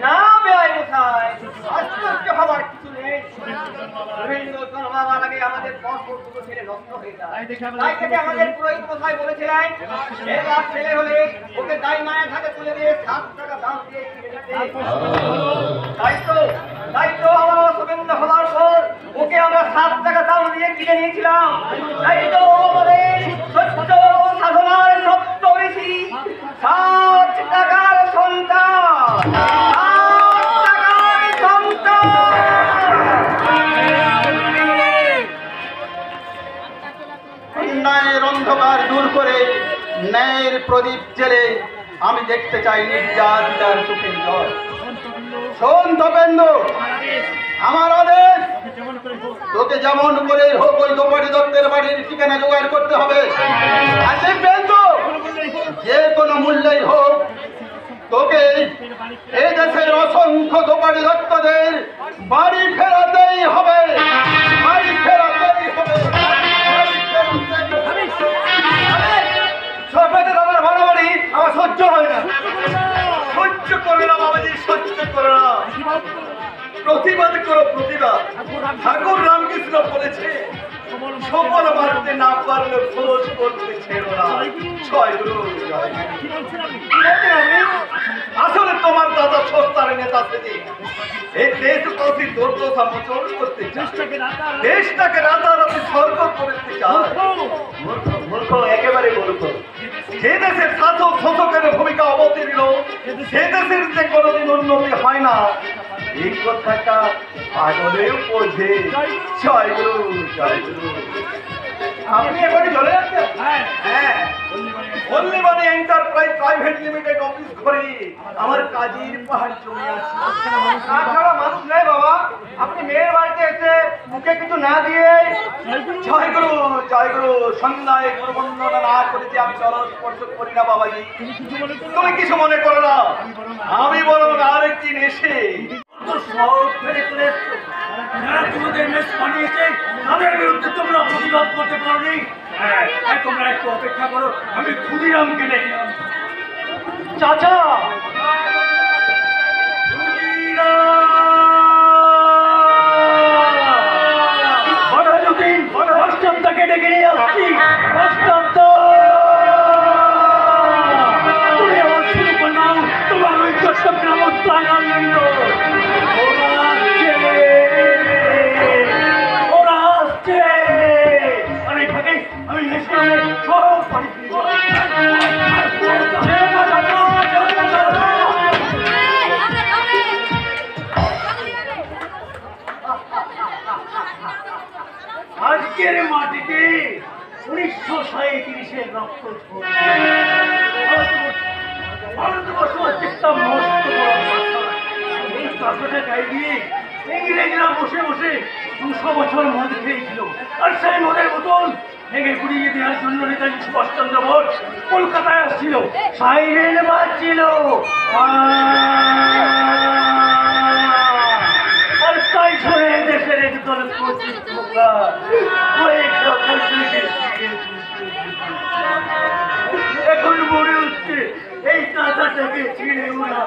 না বেআই মশাই, আশ্চর্য হবার কিছু নেই। শুভেন্দু জন্মাবার আগে আমাদের পরপর দুটো ছেলে নষ্ট হয়ে যায়। তাই থেকে আমাদের পুরোহিত মশাই বলেছিলেন, এবার ছেলে হলে ওকে দাই মায়ের হাতে তুলে দিয়ে 7 টাকা দাম দিয়ে কিনে নিতে। তাই তো আমার শুভেন্দু হওয়ার পর ওকে আমরা 7 টাকা দাম দিয়ে কিনে নিয়েছিলাম। তাই তো আমাদের সত্য সাধনার সত্য ঋষি 7 টাকার সন্তান, 7 টাকার সন্তান। অন্যায়ের অন্ধকার দূর করে ন্যায়ের প্রদীপ জেলে আমি দেখতে চাই নির্যাতিতার চোখের জল। শোন তপেন্দু, আমার আদেশ, তোকে যেমন করে হোক ওই দোপাটি দত্তের বাড়ির ঠিকানা জোগাড় করতে হবে। আর দেখবেন্দু, যে কোনো মূল্যেই হোক তোকে এই দেশের অসংখ্য দোপাটি দত্তদের বাড়ি ফেরাতেই হবে, বাড়ি ফেরাতেই হবে, বাড়ি ফেরাতেই হবে। সরকারের আমার মারামারি আমার সহ্য হয় না। সহ্য করে না বাবাজি, সহ্য করে না। প্রতিবাদ করো প্রতিবাদ। ঠাকুর রামকৃষ্ণ বলেছে, সকল মারতে না পারলে খোঁজ করতে ছেড়ো না। জয় গুরু, জয় গুরু। আসলে তোমার দাদা সস্তার নেতা থেকে এই দেশ প্রতি দুর্দশা মোচন করতে চায়, দেশটাকে রাতারাতি স্বর্গ করতে চায়। মূর্খ, একেবারে মূর্খ। যে দেশের শাসক শোষকের ভূমিকা অবতীর্ণ, সে দেশের যে কোনোদিন উন্নতি হয় না, এই কথাটা পাগলেও বোঝে। জয় গুরু, জয় গুরু। আপনি এবারে চলে যাচ্ছেন? হ্যাঁ, Haldibari enterprise private limited office করে আমার কাজের পাহাড় জমি আছে। তাছাড়া মানুষ নেই বাবা, আপনি মেয়ের বাড়িতে এসে মুখে কিছু না দিয়ে। জয় গুরু, জয় গুরু। সন্ধ্যায় গুরু বন্দনা না করে যে আমি চরণ স্পর্শ করি না বাবাজি। তুমি কিছু মনে করো না, আমি বরং আরেকদিন এসে সব ফেলে চলে এসছো। যারা তোমাদের মেস বানিয়েছে তাদের বিরুদ্ধে তোমরা প্রতিবাদ করতে পারোনি। তোমরা একটু অপেক্ষা করো, আমি ক্ষুদিরামকে ডেকে আনছি। চাচা, বড়জুদ্দিন, অষ্টমটাকে ডেকে নিয়ে আসছি। অষ্টমটা তুমি আমার শুরু করলাম তোমার ওই চট্টগ্রাম প্রাণানন্দ। ওরা আসছে। আমি থাকে, আমি নিশ্চয় সব বাড়ি আজকের মাটিতে 1937-এর রক্ত ভারতবর্ষ হচ্ছে একটা মস্ত বড় ভাষা। এই ভাষাটা গাই দিয়ে ইংরেজরা বসে বসে 200 বছর মদ খেয়েছিল। আর সেই মদের বোতল ভেঙে গুড়িয়ে দেওয়ার জন্য নেতাজি সুভাষচন্দ্র বোস কলকাতায় আসছিল। সাইরেন বাজছিল। আর তাই শুনে দেশের একদল পঁচিশ বোকা এখন মনে হচ্ছে এই কাঁথাটাকে ছিঁড়ে ওরা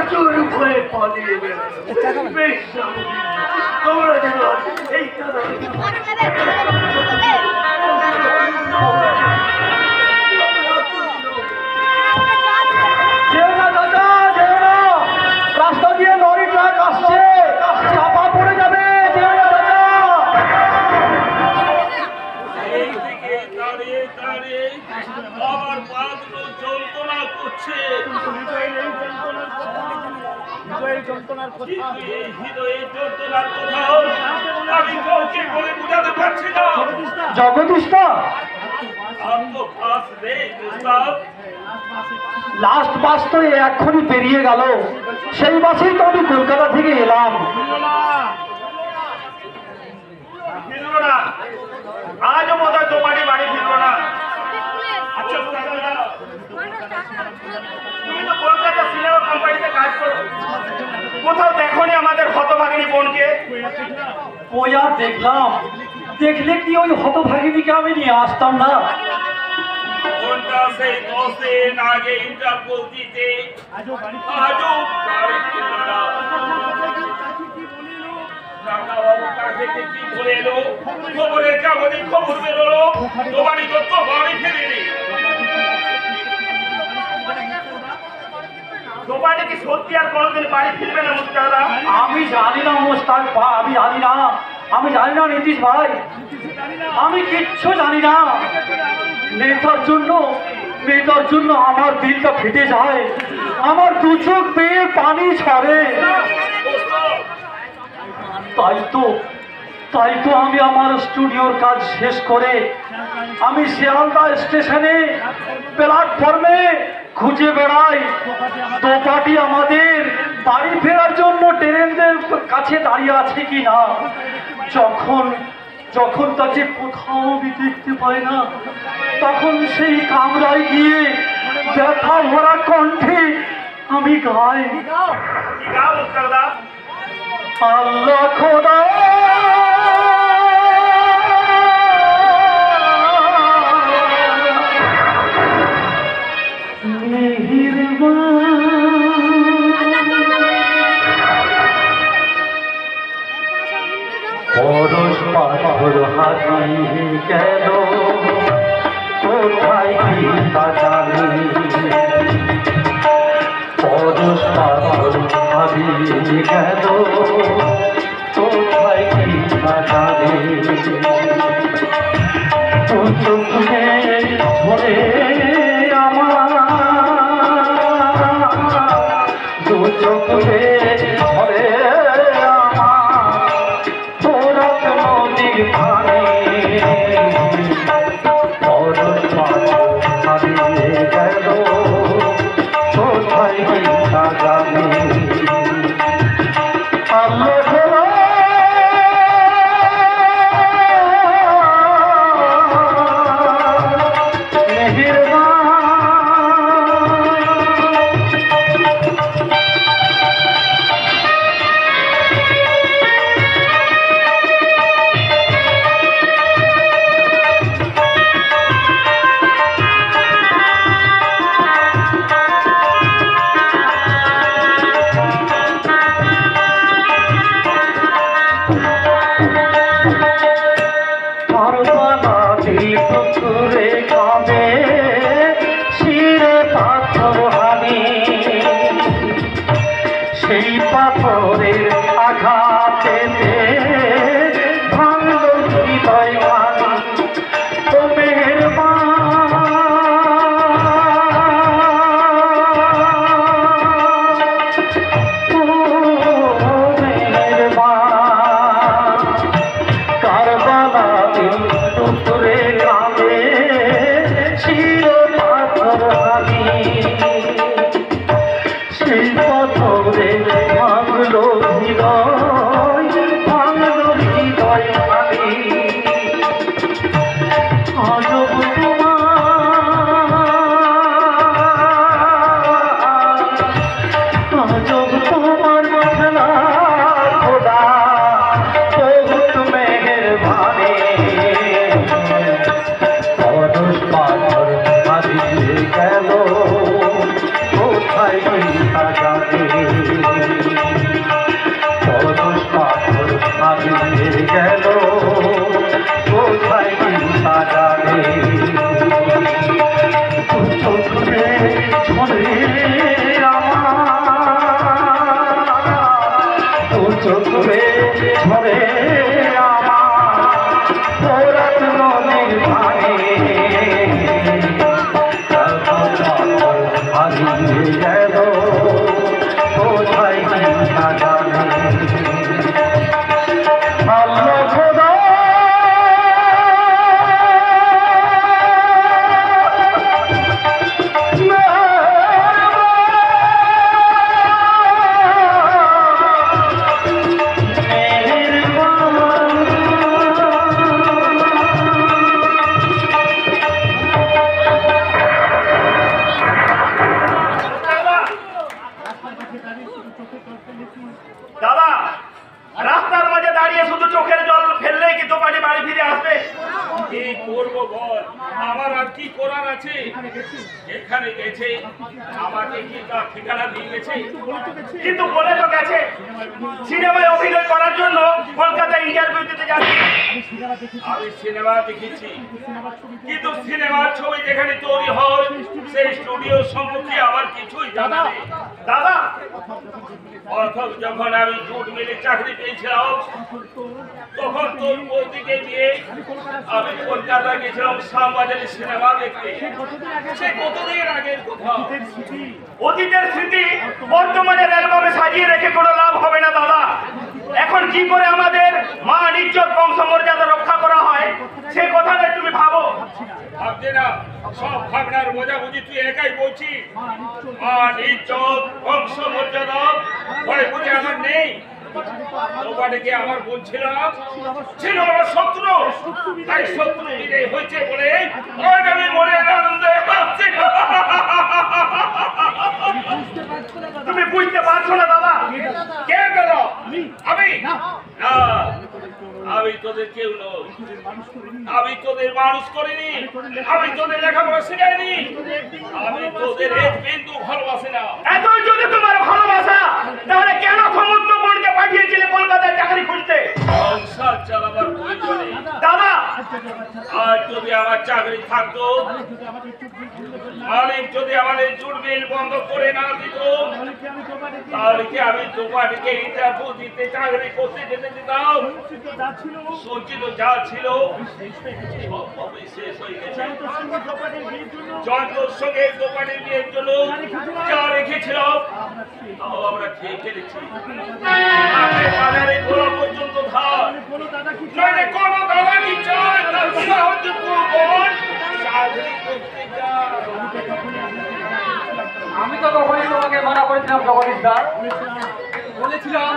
প্রচুর ভয়ে পালিয়ে বেড়ালো। বেশ তোমরা যেন এই যেও না দাদা, যেও না, রাস্তা দিয়ে লরি ট্রাক আসছে, চাপা পড়ে যাবে, যেও না দাদা। এই দিকে দাঁড়িয়ে দাঁড়িয়ে আমার পাগুলো যন্ত্রণা করছে। কিন্তু এই হৃদয়ের যন্ত্রণার কোথাও আমি কাউকে বলে বোঝাতে পারছি না। জগদীশ দা, আর তো ফাঁস নেই উস্তাদ। লাস্ট বাস তো এক্ষুনি পেরিয়ে গেল, সেই বাসেই তো আমি কলকাতা থেকে এলাম। ফিরলো না, আজও বোধ হয় তোমারই বাড়ি ফিরলো না। আচ্ছা দাদা, তুমি তো কলকাতা সিনেমা কোম্পানিতে কাজ করো, কোথাও দেখোনি আমাদের হতভাগিনী বোনকে? ওই আর দেখলাম, দেখলে কি ওই হতভাগিনীকে আমি নিয়ে আসতাম না? কোনটা সেই 10 দিন আগে ইন্টারভিউ দিতে আজও বাড়ি ফিরল না। কাকাবাবু কাকে কি বলে এলো, খবরের কাগজে খবর বেরোলো তোমারই তো বাড়ি ফিরেনি। তোমারটা কি সত্যি আর কোনোদিন বাড়ি ফিরবে না মুস্তাদা? আমি জানি না মোস্তাক ভাই, আমি জানি না, আমি জানি না নীতিশ ভাই, আমি কিচ্ছু জানি না। নেতার জন্য আমার দিলটা ফেটে যায়, আমার দু চোখ বেয়ে পানি ছড়ে। তাই তো আমি আমার স্টুডিওর কাজ শেষ করে আমি শিয়ালদা স্টেশনে প্ল্যাটফর্মে খুঁজে বেড়াই দোপাটি আমাদের বাড়ি ফেরার জন্য ট্রেনদের কাছে দাঁড়িয়ে আছে কি না। যখন তাকে কোথাও আমি দেখতে পাই না, তখন সেই কামরায় গিয়ে ব্যথা ভরা কণ্ঠে আমি গাই, কি গাও মুস্তাদা? আল্লাহ খোদা পরশ পাথর হারিয়ে গেল, কোথায় কি তা জানি। পরশ পাথর হারিয়ে গেল, কোথায় কি তা জানি। চোখে ধরে আমার দু চোখে ধরে সেই পাথরের আঘাতে ভাঙল হৃদয় ভাঙা তো কারবালা টুকরে গ্রামে ছিল পাথর হানি, সেই পাথরে ভাঙলো হৃদয়, ভাঙলো হৃদয় ভাঙি। আজব তোমার খেলা খোদা, বহুত মেহেরবানি। পরশ পাথর হারিয়ে গেল, যেখানে গেছে আমাকে কি তার ঠিকানা দিয়ে গেছে? কিন্তু বলে তো গেছে সিনেমায় অভিনয় করার জন্য কলকাতা ইন্টারভিউ দিতে যাচ্ছে। আমি সিনেমা দেখেছি, কিন্তু সিনেমার ছবি যেখানে তৈরি হয় সেই স্টুডিও সম্পর্কে আমার কিছুই জানা নেই। দাদা প্রথম যখন আমি জুট মিলে চাকরি পেয়েছিলাম তখন তোর বৌদিকে নিয়ে আমি কলকাতা গেছিলাম শ্যামবাজারে সিনেমা দেখতে। সে কতদিন আগের কথা। অতীতের স্মৃতি বর্তমানের অ্যালবামে সাজিয়ে রেখে কোনো লাভ হবে না দাদা। এখন কি করে আমাদের মান ইজ্জত বংশ মর্যাদা রক্ষা করা হয় সে কথাটা তুমি ভাবো। ভাবছে না, সব ভাবনার বোঝাবুঝি তুই একাই বলছিস। মান ইজ্জত বংশ মর্যাদা ভয় বুঝে আমার নেই। দোকানে আমার বলছিল ছিল আমার শত্রু, তাই শত্রু বিজয় হয়েছে বলে আজ আমি মনে আনন্দে পাচ্ছি। তুমি বুঝতে পারছো না দাদা। কে গেল? আমি না, আমি তোদের কেউ নই। আমি তোদের মানুষ করিনি, আমি তোদের লেখাপড়া শেখাইনি, আমি তোদের এক বিন্দু ভালোবাসি না। এতই যদি তোমার ভালোবাসা তাহলে কেন সমস্ত বোনকে পাঠিয়েছিলে কলকাতায় চাকরি খুঁজতে? সংসার চালাবার প্রয়োজনে দাদা আর যদি আমার চাকরি থাকতো, মালিক যদি আমাদের জুট মিল বন্ধ করে না দিত, তাহলে কি আমি দোকানকে ইন্টারভিউ দিতে চাকরি করতে যেতে দিতাম? সঞ্চিত যা ছিল সবভাবে শেষ হয়ে গেছে। যন্ত্রের সঙ্গে দোকানের বিয়ের জন্য যা রেখেছিলাম তাও আমরা খেয়ে ফেলেছি। বাজারে ঘোরা পর্যন্ত ধার নইলে কোনো দাদা কি চায় তার সাহায্য করবো। চাকরি করতে যায়। আমি তো তখনই তোমাকে মানা করেছিলাম জগদীশ দা, বলেছিলাম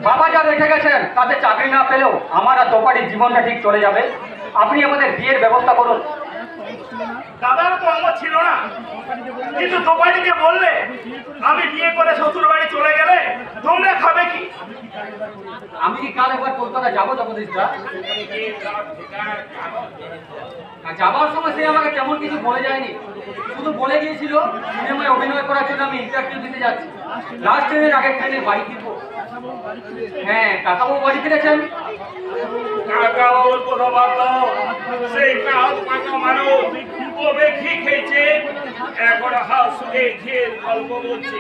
বাবা যা রেখে গেছেন তাতে চাকরি না পেলেও আমার আর দোপাটির জীবনটা ঠিক চলে যাবে। আপনি আমাদের বিয়ের ব্যবস্থা করুন। দাদার তো আমার ছিল না, কিন্তু দোপাটিকে বললে আমি বিয়ে করে শ্বশুর বাড়ি চলে গেলে তোমরা খাবে কি? আমি কি কাল একবার কলকাতা যাবো জগদীশ দা? আর যাবার সময় সে আমাকে তেমন কিছু বলে যায়নি, শুধু বলে গিয়েছিল সিনেমায় অভিনয় করার জন্য আমি ইন্টারভিউ দিতে যাচ্ছি, লাস্ট ট্রেনের আগের ট্রেনে বাড়ি ফিরবো। হ্যাঁ, কাকাবাবু বাড়ি ফিরেছেন। কাকা ওর কথা বাদ দাও, সেই কাজ পাকা মানুষ কবে কি খেয়েছে এখন হাত শুয়ে ঘিয়ের গল্প বলছে।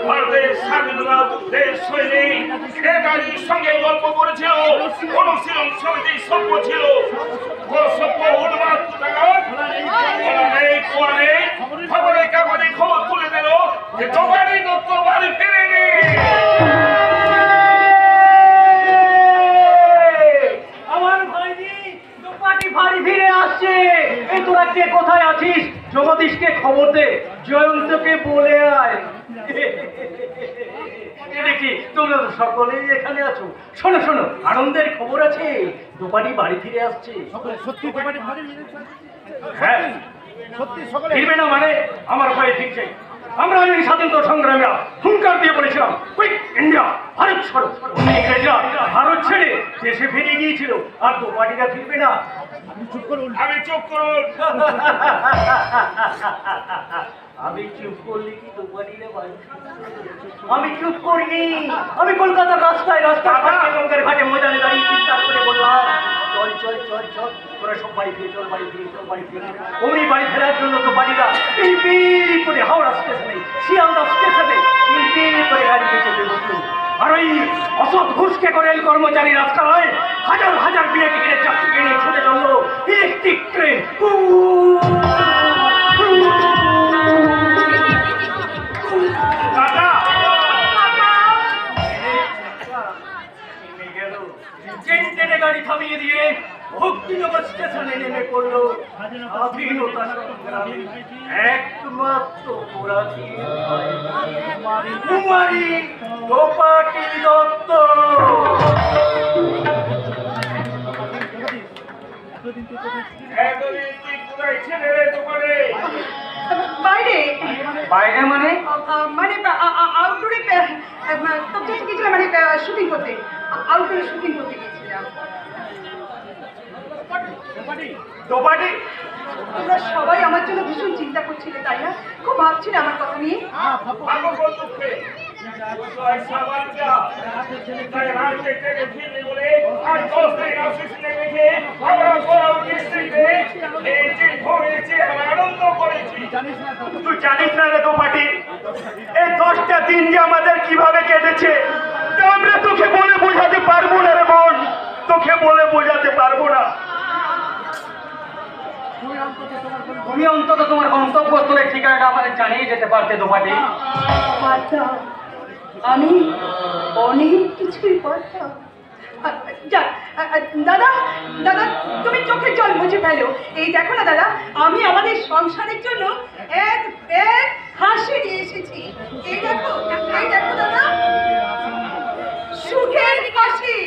ভারতের স্বাধীনতা যুদ্ধের সৈনিক নেতাজির সঙ্গে গল্প করেছিল, অনুশীলন সমিতির সভ্য ছিল। সভ্য উন্মাদ খবরের কাগজে খবর তুলে দিল যে দোকানি দত্ত বাড়ি ফেরেনি। আমার ভাইজি দোপাটি বাড়ি ফিরে আসছে। এই তোরা কে কোথায় আছিস? জগদীশকে খবর দে, জয়ন্তকে বলে আয়। দেখি তোমরা তো সকলেই এখানে আছো। শোনো শোনো, আনন্দের খবর আছে, দোপাটি বাড়ি ফিরে আসছে। সত্যি দোপাটি বাড়ি হ্যাঁ সত্যি সকলে ফিরবে না মানে আমার ভয়ে ফিরছে। আমরা এই স্বাধীনতা সংগ্রামীরা হুঙ্কার দিয়ে বলেছিলাম কুইক ইন্ডিয়া, ভারত ছাড়ো। ইংরেজরা ভারত ছেড়ে দেশে ফিরে গিয়েছিল, আর দোপাটিরা ফিরবে না। চুপ করুন, আমি চুপ করুন। আমি চুপ করলি কি দোপাটিরা বাড়ি? আমি চুপ করিনি। আমি কলকাতার রাস্তায় রাস্তায় গঙ্গার ঘাটে ময়দানে দাঁড়িয়ে চিৎকার করে বললাম চল চল চল চল, তোরা সব বাড়ি ফিরে চল, বাড়ি ফিরে চল, বাড়ি ফিরে। অমনি বাড়ি ফেরার জন্য তো বাড়িরা পিল করে হাওড়া স্টেশনে, শিয়ালদা স্টেশনে পিল করে গাড়িতে চেপে বসলো। আর ওই অসৎ ঘুষকে করে রেল কর্মচারী রাস্তায় হাজার হাজার বিয়ে টিকিটের চাকরিকে নিয়ে ছুটে চললো ইলেকট্রিক ট্রেন। গাড়ি থামিয়ে দিয়ে ভক্তিনগর স্টেশনে নেমে পড়লো স্বাধীনতা সংগ্রামী একমাত্র কুমারী দোপাটি দত্ত। এতদিন তুই কোথায় ছিলে রে দোকানে? বাইরে বাইরে মানে? মানে আউটডোরে তো গেছিলাম, মানে শুটিং করতে, আউটডোরে শুটিং করতে গেছিলাম। দোপাটি তোমরা সবাই আমার জন্য ভীষণ চিন্তা করছিলে তাই না? খুব ভাবছিলে আমার কথা নিয়ে। ভালো কোন দুঃখে তুই সাবান যা তাই রাতে থেকে ফিরে বলে আর কষ্টে অফিস লেগে আমরা বড় মিস্ত্রিতে এই যে হয়েছে আমরা আনন্দ করেছি। তুই জানিস না রে দোপাটি, এই 10টা দিন যে আমাদের কিভাবে কেটেছে তা আমরা তোকে বলে বোঝাতে পারবো না রে বোন, তোকে বলে বোঝাতে পারবো না। তুমি অন্তত তোমার গন্তব্যস্থলের ঠিকানাটা আমাদের জানিয়ে যেতে পারতে দোপাটি। পারতাম, আমি অনেক কিছুই পারতাম। যাক, দাদা দাদা তুমি চোখের জল মুছে ফেলো। এই দেখো না দাদা, আমি আমাদের সংসারের জন্য এক ব্যাগ হাসি নিয়ে এসেছি। এই দেখো দাদা, সুখের হাসি,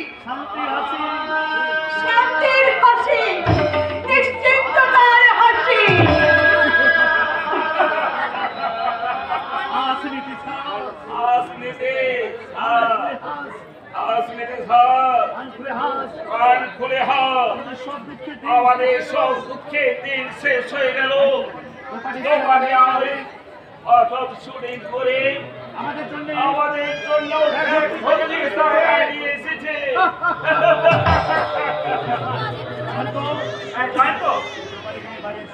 শান্তির হাসি, নিশ্চিন্ততার হাসি। আমাদের সব দুঃখের দিন শেষ হয়ে গেল। দোকানে আমি অথব শুটিং করে আমাদের জন্য নিয়ে এসেছে।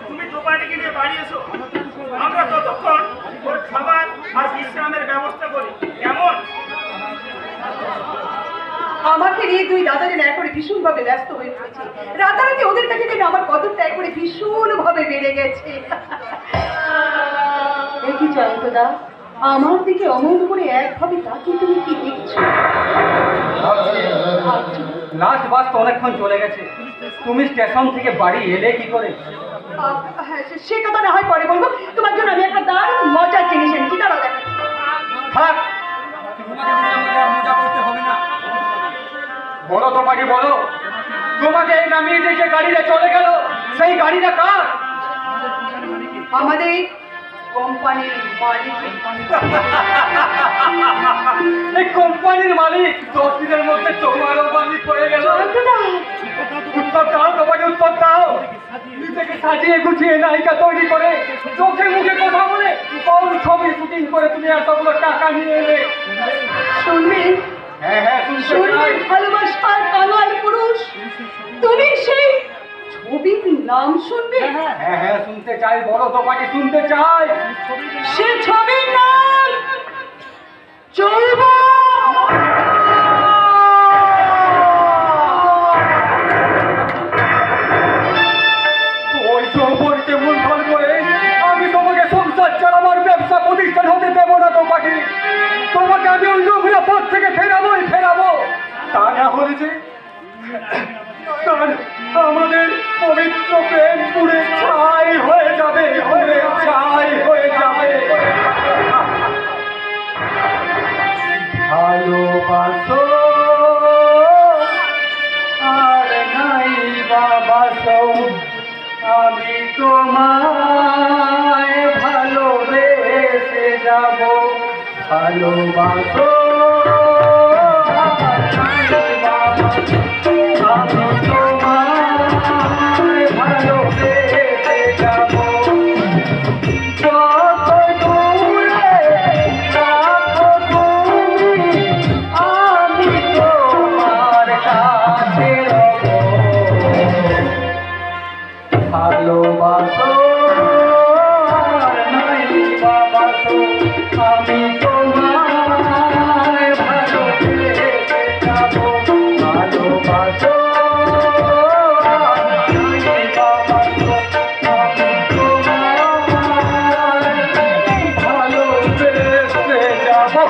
তুমি দোপাটিকে নিয়ে বাড়ি এসো, আমরা ততক্ষণ ওর খাবার আর বিশ্রামের ব্যবস্থা করি, কেমন? আমাকে নিয়ে দুই দাদা যেন একবারে ভীষণ ভাবে ব্যস্ত হয়ে পড়েছে। রাতারাতি ওদের কাছে থেকে আমার কদরটা একবারে ভীষণ ভাবে বেড়ে গেছে। কি জয়ন্তদা, আমার দিকে অমন করে একভাবে তাকিয়ে তুমি কি দেখছো? লাস্ট বাস তো অনেকক্ষণ চলে গেছে, তুমি স্টেশন থেকে বাড়ি এলে কি করে? হ্যাঁ, সে কথা না হয় পরে বলবো। তোমার জন্য আমি একটা দারুণ মজার জিনিস এনেছি, দাঁড়াও দেখা। থাক, মজা করতে হবে না। বলো তোমাকে, বলো তোমাকে এই নামিয়ে দিয়ে যে গাড়িটা চলে গেল সেই গাড়িটা কার? আমাদের কোম্পানির মালিক। এই কোম্পানির মালিক 10 দিনের মধ্যে তোমারও মালিক হয়ে গেল। উত্তর দাও তোমাকে, উত্তর দাও। নিজেকে সাজিয়ে গুছিয়ে নায়িকা তৈরি করে চোখে মুখে কথা বলে কোন ছবি শুটিং করে তুমি এতগুলো টাকা নিয়ে এলে? শুনবি? হ্যাঁ হ্যাঁ, শুনবি ভালোবাসার কাঙাল পুরুষ, তুমি সেই ছবির নাম শুনবে? হ্যাঁ হ্যাঁ, শুনতে চাই, বড় তোমাকে শুনতে চাই। সে ছবির নাম চলব। ওই যৌবনকে মূলধন করে আমি তোমাকে সংসার চালাবার ব্যবসা প্রতিষ্ঠান হতে দেব না তোমাকে। তোমাকে আমি ওই নোংরা পথ থেকে ফেরাবো। তা না হলে যে আমাদের পবিত্র প্রেম পুড়ে ছাই হয়ে যাবে, ভালোবাসো আর নাই বাবাসো, আমি তোমায় ভালোবেসে যাব। ভালোবাসো আর নাই বাবাসো, আমি তোমায় ভালোবেসে যাব। যত দূরে থাকো তুমি, আমি তোমার কাছে রব। ভালোবাসো আর নাই বাবাসো, আমি তোমায় ভালোবেসে যাব। ভালোবাসো আর নাই বাবাসো, আমি তোমায় ভালোবেসে যাব।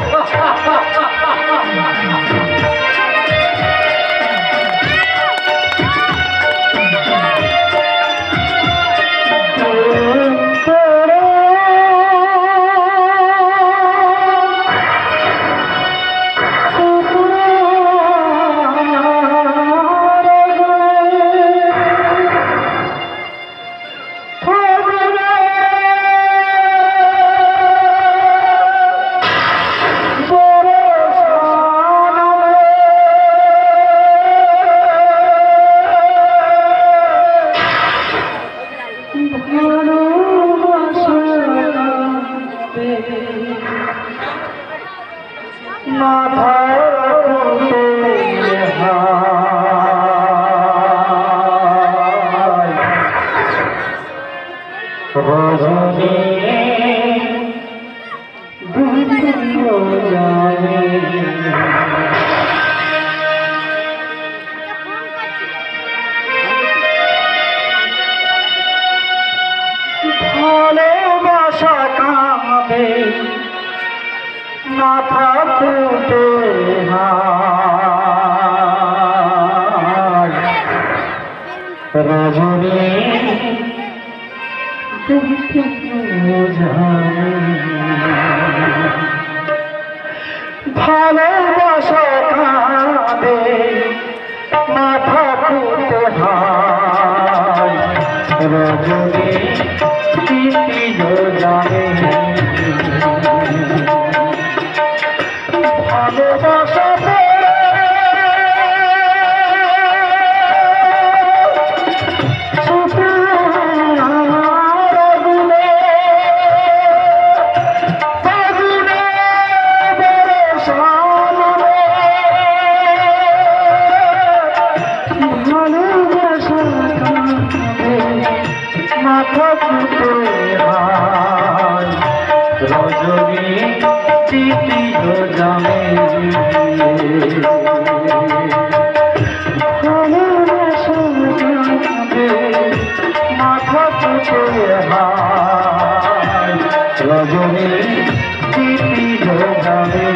ভালোবাসা কাঁদে মাথা পুঁতে হায় রজনী জানে ভালোবাসা রজনী চিঠি জানে মাথা পুঁতে হায় রজনী চিঠি জানে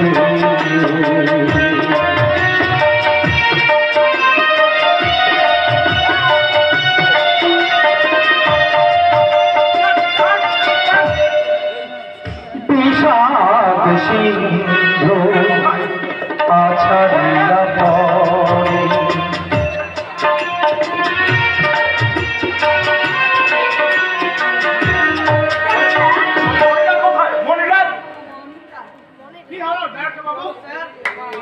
বিষাদ সিন্ধু আছাড়িয়া পড়ে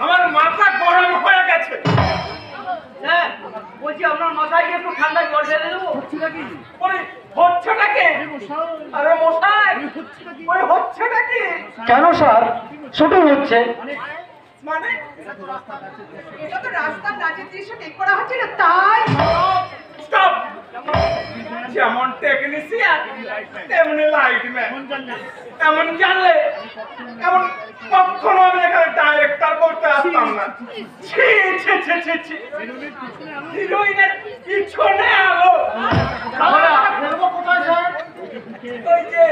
আমার মাথা গরম হয়ে গেছে। স্যার বলছি আপনার মাথায় কি একটু ঠান্ডা জল ঢেলে দেবো? ওরে হচ্ছেটা কি? আরে মশাই ওই হচ্ছেটা কি? কেন স্যার শুটিং হচ্ছে? মানে এটা তো রাস্তার নাচের দৃশ্য ঠিক করা হচ্ছে না, তাই স্টপ। যেমন টেকনিশিয়ান তেমনি লাইটম্যান। এমন জানলে এমন কখনো আমি এখানে ডাইরেক্টর করতে আসতাম না। ছি ছি ছি ছি ছি। হিরোইনের পিছনে আলো। তাহলে ফেলবো কোথায় স্যার? ওই যে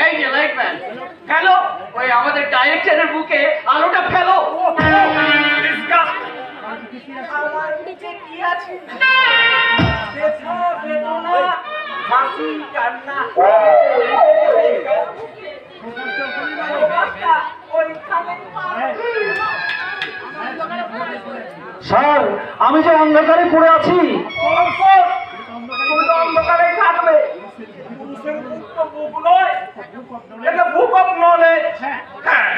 এই যে লাইটম্যান ফেলো, ওই আমাদের ডাইরেক্টরের বুকে আলোটা ফেলো। disgust। আমার নিচে কি আছে? ব্যথা, বেদনা, হাসি, কান্না। স্যার আমি যে অন্ধকারে পড়ে আছি। তুমি তো অন্ধকারেই থাকবে। পুরুষের বুক তো বুক নয়, এটা বুক অফ নলেজ। হ্যাঁ,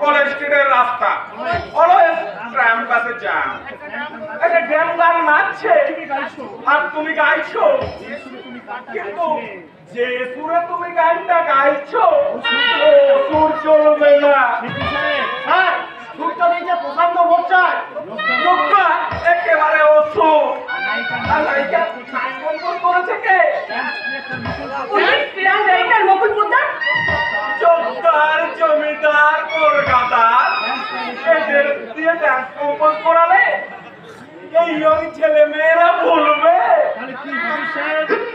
কলেজ স্ট্রিটের রাস্তা, অলওয়েজ ট্রাম বাসে জ্যাম। একটা ড্যাম গান নাচছে আর তুমি গাইছো, কিন্তু যে সুরে তুমি গানটা গাইছো ও সুর চলবে না। স্যার সুরটা দিয়েছে প্রশান্ত মোর্চায়। লোকটা একেবারে অসুর। আর নায়িকা নাচ কম্পোজ করেছে কে? পুলিশ ফিরান ডাইরেক্টর মুকুল মুদ্রা। জমিদার জমিদার কলকাতার এদের দিয়ে ডান্স কম্পোজ করালে এই ইয়ং ছেলে মেয়েরা বলবে।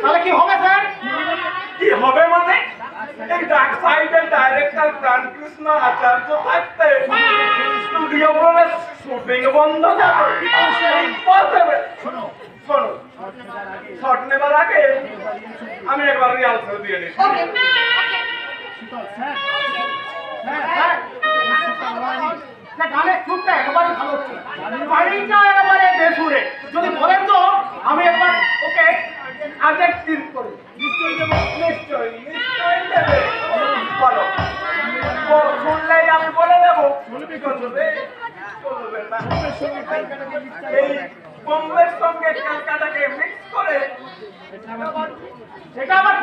তাহলে কি হবে স্যার? কি হবে মানে এই ডাক সাইডের ডাইরেক্টর প্রাণকৃষ্ণ আচার্য থাকতে স্টুডিও বলে শুটিং বন্ধ যাবে। Impossible। শোনো শট নেবার আগে আমি একবার রিহার্সাল দিয়ে নিই। গানের সুরটা একেবারে ভালো হচ্ছে, বাড়িটা একেবারে বেসুরে। যদি বলেন তো আমি একবার ওকে আজেক্ট ফিল করি। নিশ্চয়ই দেবো, নিশ্চয়ই দেবে। বলো শুনলেই আমি বলে দেবো। চলবে না। এই বোম্বের সঙ্গে ক্যালকাটাকে মিক্স করে সেটা আবার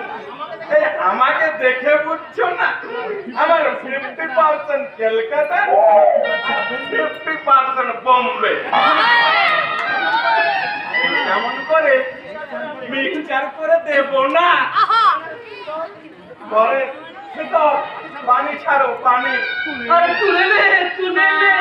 এই আমাকে দেখে বুঝছো না? আমার 50% ক্যালকাটা, 50% বোম্বে। এমন করে মিক্সচার করে দেবো না। পরে তো পানি ছাড়ো, পানি। আরে তুলে নে, তুলে নে।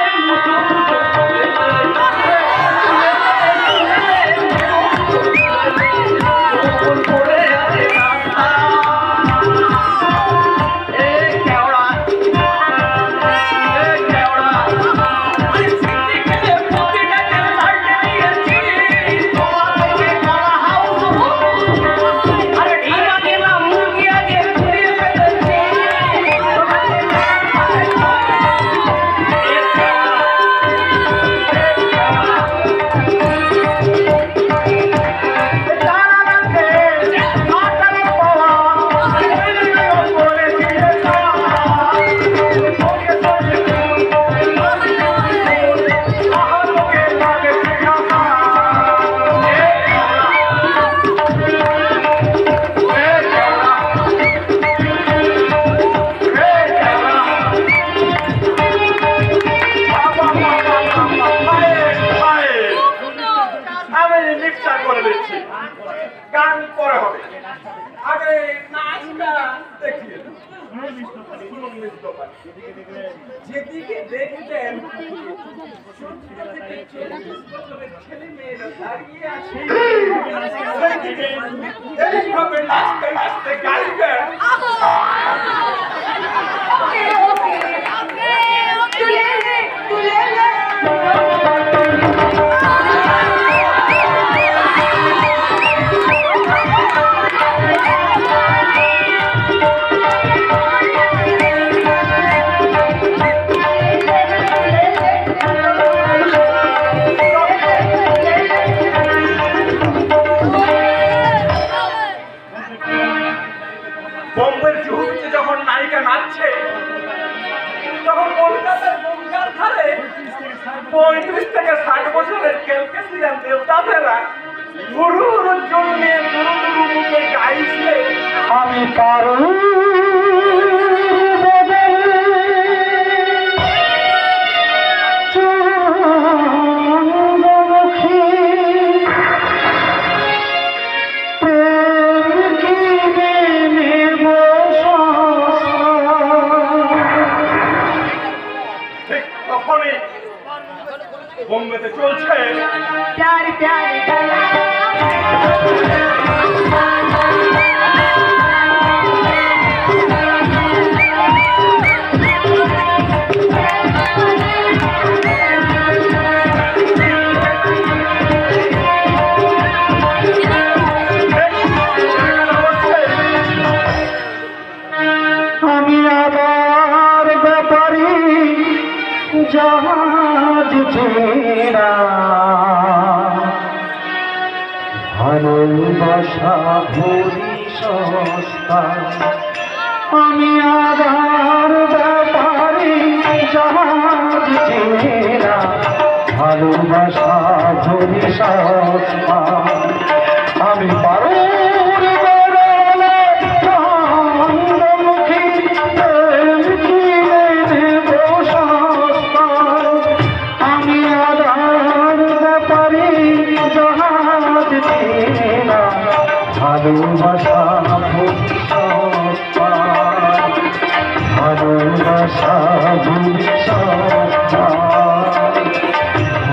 আগে নাচটা দেখিয়ে যেদিকে দেখতেন ছোট্ট থেকে 40 বছরের ছেলে মেয়েরা দাঁড়িয়ে আছে এইভাবে নাচতে নাচতে গাইবেন। বোম্বের জুহুতে যখন নায়িকা নাচছে তখন কলকাতার গঙ্গার ধারে 35 থেকে 60 বছরের ক্যালকেসিয়ান দেবদাসেরা গুরু জন্য গুরু গুরু মুখে গাইছে আমি পারো ঠিক তখনই বোম্বেতে চলছে प्यार प्यार আমি আবার ব্যাপারি জাহাজ ছেড়া ভালোবাসা ভরি সস্তা আমি আবার ব্যাপারি জাহাজ ছেড়া ভালোবাসা ভরি সস্তা আমি পারো ভালোবাসা ভালোবাসা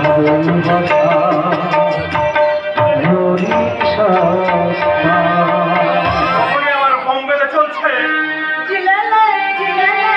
ভালোবাসা তখনই আমার বোম্বেতে চলছে जिलेले जिलेले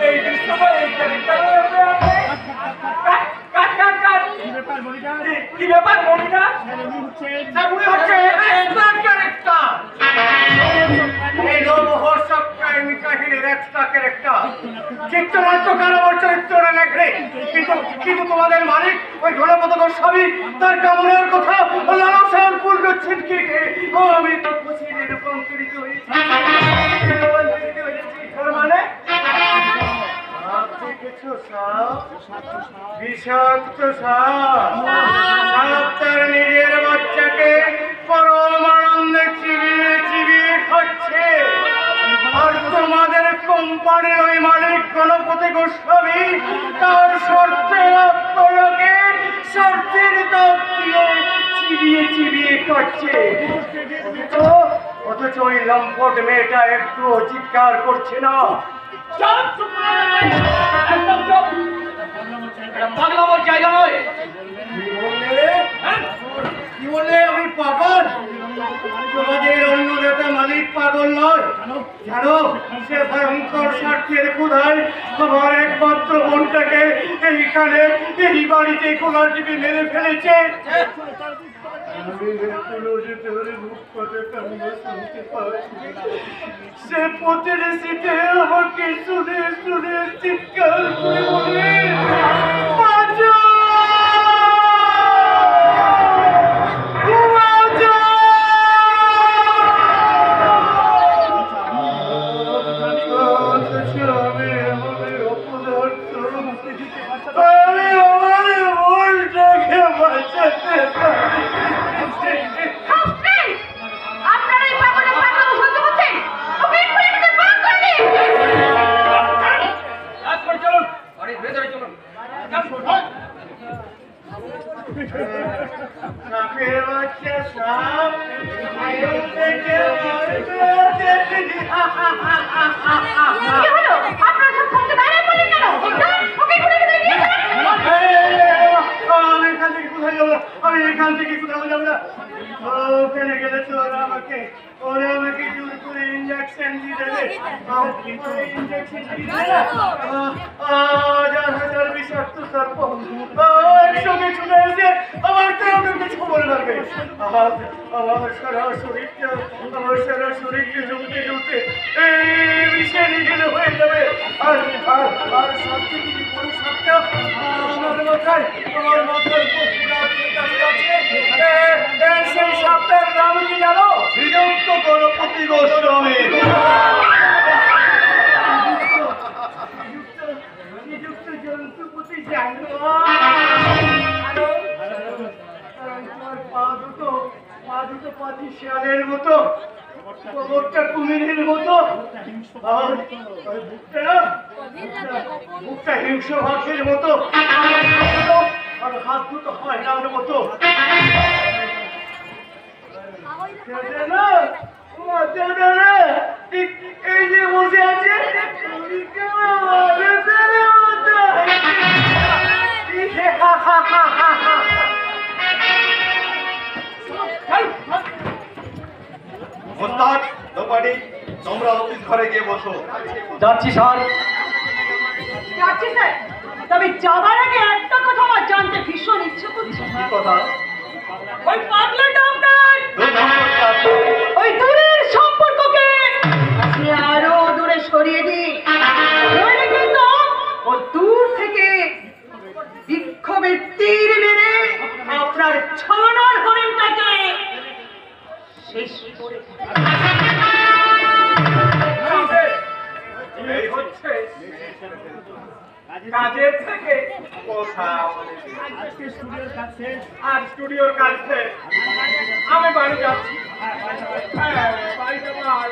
এই দৃশ্যটা এই ক্যারেক্টারের মধ্যে আছে কাট কাট কাট কি ব্যাপার মনিরা মনে হচ্ছে এক্সট্রা ক্যারেক্টার এই লোমহর্ষক কাহিনী কাহিনীর এক্সট্রা ক্যারেক্টার চিত্রনাট্যকার আমার চরিত্রটা লেখে কিন্তু তোমাদের মালিক ওই ঘনপদ গোস্বামী তার কামনের কথা লালসার পূর্ণ ছিটকে আমি তো খুশিতে রূপান্তরিত হয়েছি মানে কিছু বিষাক্ত সাপ তার নিজের বাচ্চাকে পরম আনন্দে চিবিয়ে চিবিয়ে খাচ্ছে আর তোমাদের কোম্পানির ওই মালিক গণপতি গোস্বামী তার শর্তের আত্মলোকে শর্তের দাম দিয়ে চিবিয়ে চিবিয়ে খাচ্ছে অথচ ওই লম্পট মেয়েটা একটু চিৎকার করছে না পাগলামোর জায়গা নয়। কি বললে আমি পাগল? তোমাদের অন্য নেতা মালিক পাগল নয় জানো, সে ভয়ঙ্কর স্বার্থের ক্ষুধায় আমার একমাত্র বোনটাকে এইখানে এই বাড়িতে কোলার টিপে মেরে ফেলেছে। সে পথের সিটে আমাকে শুনে শুনে চিৎকার করে বলে বাঁচাও! বাচ্চা সাপ আয়ু থেকে কি হলো আপনারা সব থমকে দাঁড়িয়ে পড়লেন কেন ওকে ঘুরে ঘুরে গিয়ে আমি এখান থেকে কোথায় যাবো না ওখানে গেলে তো ওরা আমাকে জোর করে ইঞ্জেকশন দিয়ে দেবে ইঞ্জেকশন দিয়ে দেবে হাজার বিষাক্ত সর্প একসঙ্গে ছুটে এসে আমার দেহকে কিছু বলে লাগবে আমার সারা শরীরকে জমতে এই বিষে নিগেলে হয়ে যাবে আর সব থেকে কি বড় সাপটা আমার মাথার সেই সাপটার নাম কি জানো? শ্রীযুক্ত গণপতি গোস্বামী। শ্রীযুক্ত জন্তুপতি তোমার পা দুটো পাতি শিয়ালের মতো, কোমরটা কুমিরের মতো, আর বুকটা হিংস্র হাঁসের মতো, আর হাত দুটো হয়নার মতো। এই যে বসে আছে মোস্তাক দোপাটি তোমরা অফিস ঘরে গিয়ে বসো। যাচ্ছি স্যার। যাচ্ছি স্যার, তবে যাবার আগে একটা কথা আমার জানতে ভীষণ ইচ্ছে করছে। কি কথা? ওই পাগলাটা আপনার দুর্ভাগ্য ওই দূরের সম্পর্ককে আপনি আরো দূরে সরিয়ে দিন, নইলে কিন্তু ও দূর থেকে বিক্ষোভের তীর মেরে আপনার ছলনার হরিণটাকে শেষ করে এই হচ্ছে কাজের থেকে কথা আর স্টুডিওর কাছে আমি বাড়ি যাচ্ছি। বাড়ি যাবার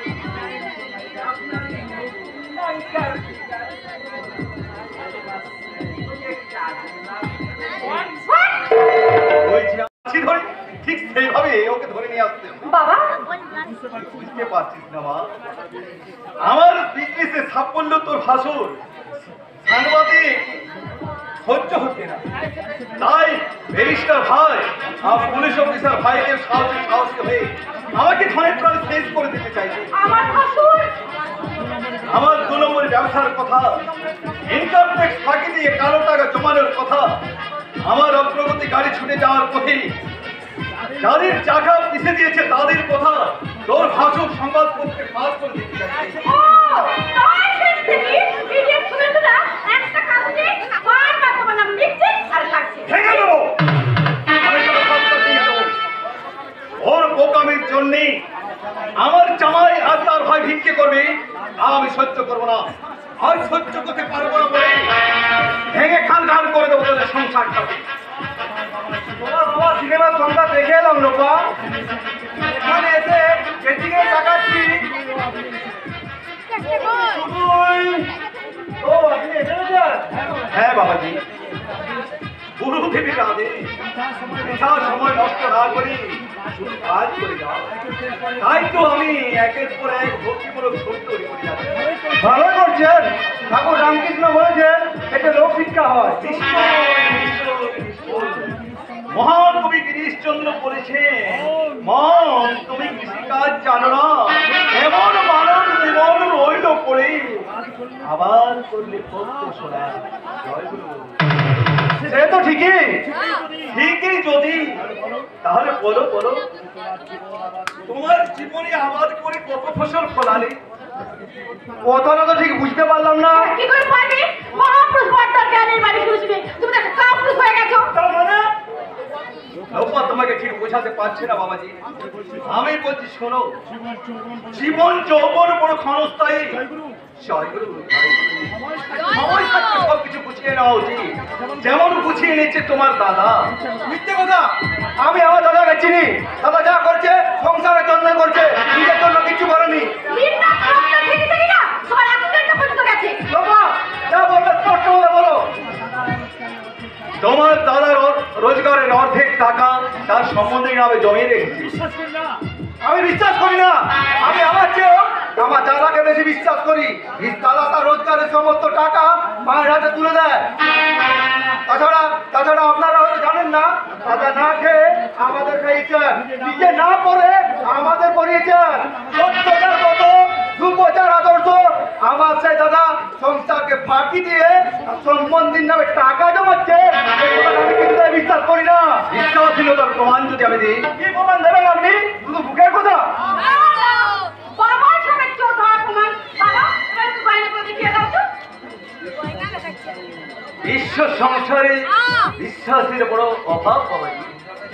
ঠিক সেইভাবে ওকে ধরে নিয়ে আসতে বাবা। বুঝতে পারছিস না মা, আমার বিজনেসে সাফল্য তোর ভাসুর সাংবাদিক সহ্য হচ্ছে না, তাই ব্যারিস্টার ভাই আর পুলিশ অফিসার ভাইকে সাহসী হয়ে আমাকে ধরে প্রাণে শেষ করে দিতে চাইছে। আমার ভাসুর আমার 2 নম্বর ব্যবসার কথা, ইনকাম ট্যাক্স ফাঁকি দিয়ে কালো টাকা জমানোর কথা, আমার অগ্রগতি গাড়ি ছুটে যাওয়ার পথে যাদের চাকা পিছিয়ে দিয়েছে তাদের কথা তোর ভাষক সংবাদপত্রে পাস করে দিতে চাইছে। ও তাই সেদিকে ভিডিও শুনেছনা একটা কাগজে বারবার তোমার নাম লিখছে আর কাটছে। ভেঙে দেবো, আমি তোর কথা দিয়ে দেবো। ওর বোকামির জন্যে আমার জামাই আর তার ভাই ভিক্ষে করবে, আমি সহ্য করবো না, আর সহ্য করতে পারবো না বলে ভেঙে খান খান করে দেবো তোদের সংসারটাকে। তোমার সিনেমার সংখ্যা দেখে এলাম লোকা, এখানে এসে যেদিকে তাকাচ্ছি ও আপনি এখানে যান? হ্যাঁ বাবাজি, গুরুদেবী রাধে সময় নষ্ট না করি শুধু কাজ করে যাও, তাই তো আমি একের পর এক ভক্তিমূলক ছবি তৈরি করে যাচ্ছি। ভালো করছেন, ঠাকুর রামকৃষ্ণ বলেছেন এটা লোক শিক্ষা হয়। মহান কবি গিরিশচন্দ্র বলেছেন, মন তুমি কৃষিকাজ জানো না, এমন মানব জীবন রইল পড়ে, আবার করলে ভক্ত শোনা। জয় গুরু। সে তো ঠিকই, ঠিকই যদি, তাহলে বলো বলো তোমার জীবনে আবাদ করে কত ফসল ফলালে? কথাটা তো ঠিক বুঝতে পারলাম না। কি করে পারবে? মহাপুরুষ বার্তার জ্ঞানের বাড়ি শুনেছিলে, তুমি তো কাপুরুষ হয়ে গেছো। তার মানে নৌপা তোমাকে ঠিক বোঝাতে পারছে না বাবাজি, আমি বলছি শোনো, জীবন যৌবন বড় ক্ষণস্থায়ী। জয় গুরু। সময় থাকতে সবকিছু গুছিয়ে নেওয়া উচিত, যেমন গুছিয়ে নিচ্ছে তোমার দাদা। মিথ্যে কথা, আমি আমার দাদাকে চিনি। দাদা যা করছে সংসারের জন্য করছে, নিজের জন্য কিছু করেনি। দিনটা প্রত্যেক থেকে থেকে না তোমার অ্যাক্সিডেন্টটা পর্যন্ত গেছে। বাবা যা বলবে স্পষ্ট করে বলো। তোমার দাদার রোজগারের অর্ধেক টাকা তার সম্বন্ধে নামে জমিয়ে রেখেছি। আমি বিশ্বাস করি না। আমি আমার চেয়েও আমার দাদাকে বেশি বিশ্বাস করি। দাদা তার রোজগারের সমস্ত টাকা মায়ের হাতে তুলে দেয়। তাছাড়া আপনারা হয়তো জানেন না, দাদা না খেয়ে আমাদের খাইয়েছেন, নিজে না পড়ে আমাদের পড়িয়েছেন। সত্যতার মতো সুপ্রচার আদর্শ আমার সেই দাদা সংসারকে ফাঁকি দিয়ে সম্বন্ধীর নামে টাকা জমাচ্ছে, আমি কিন্তু বিশ্বাস করি না। বিশ্বাসহীনতার প্রমাণ যদি আমি দিই, কি প্রমাণ দেবেন আপনি? শুধু বুকের কথা? বাবার সঙ্গে চোখ ধরা প্রমাণ। বাবা, এবার একটু গয়না করে দেখিয়ে দাও তো। বিশ্ব সংসারে বিশ্বাসের বড় অভাব পাওয়া।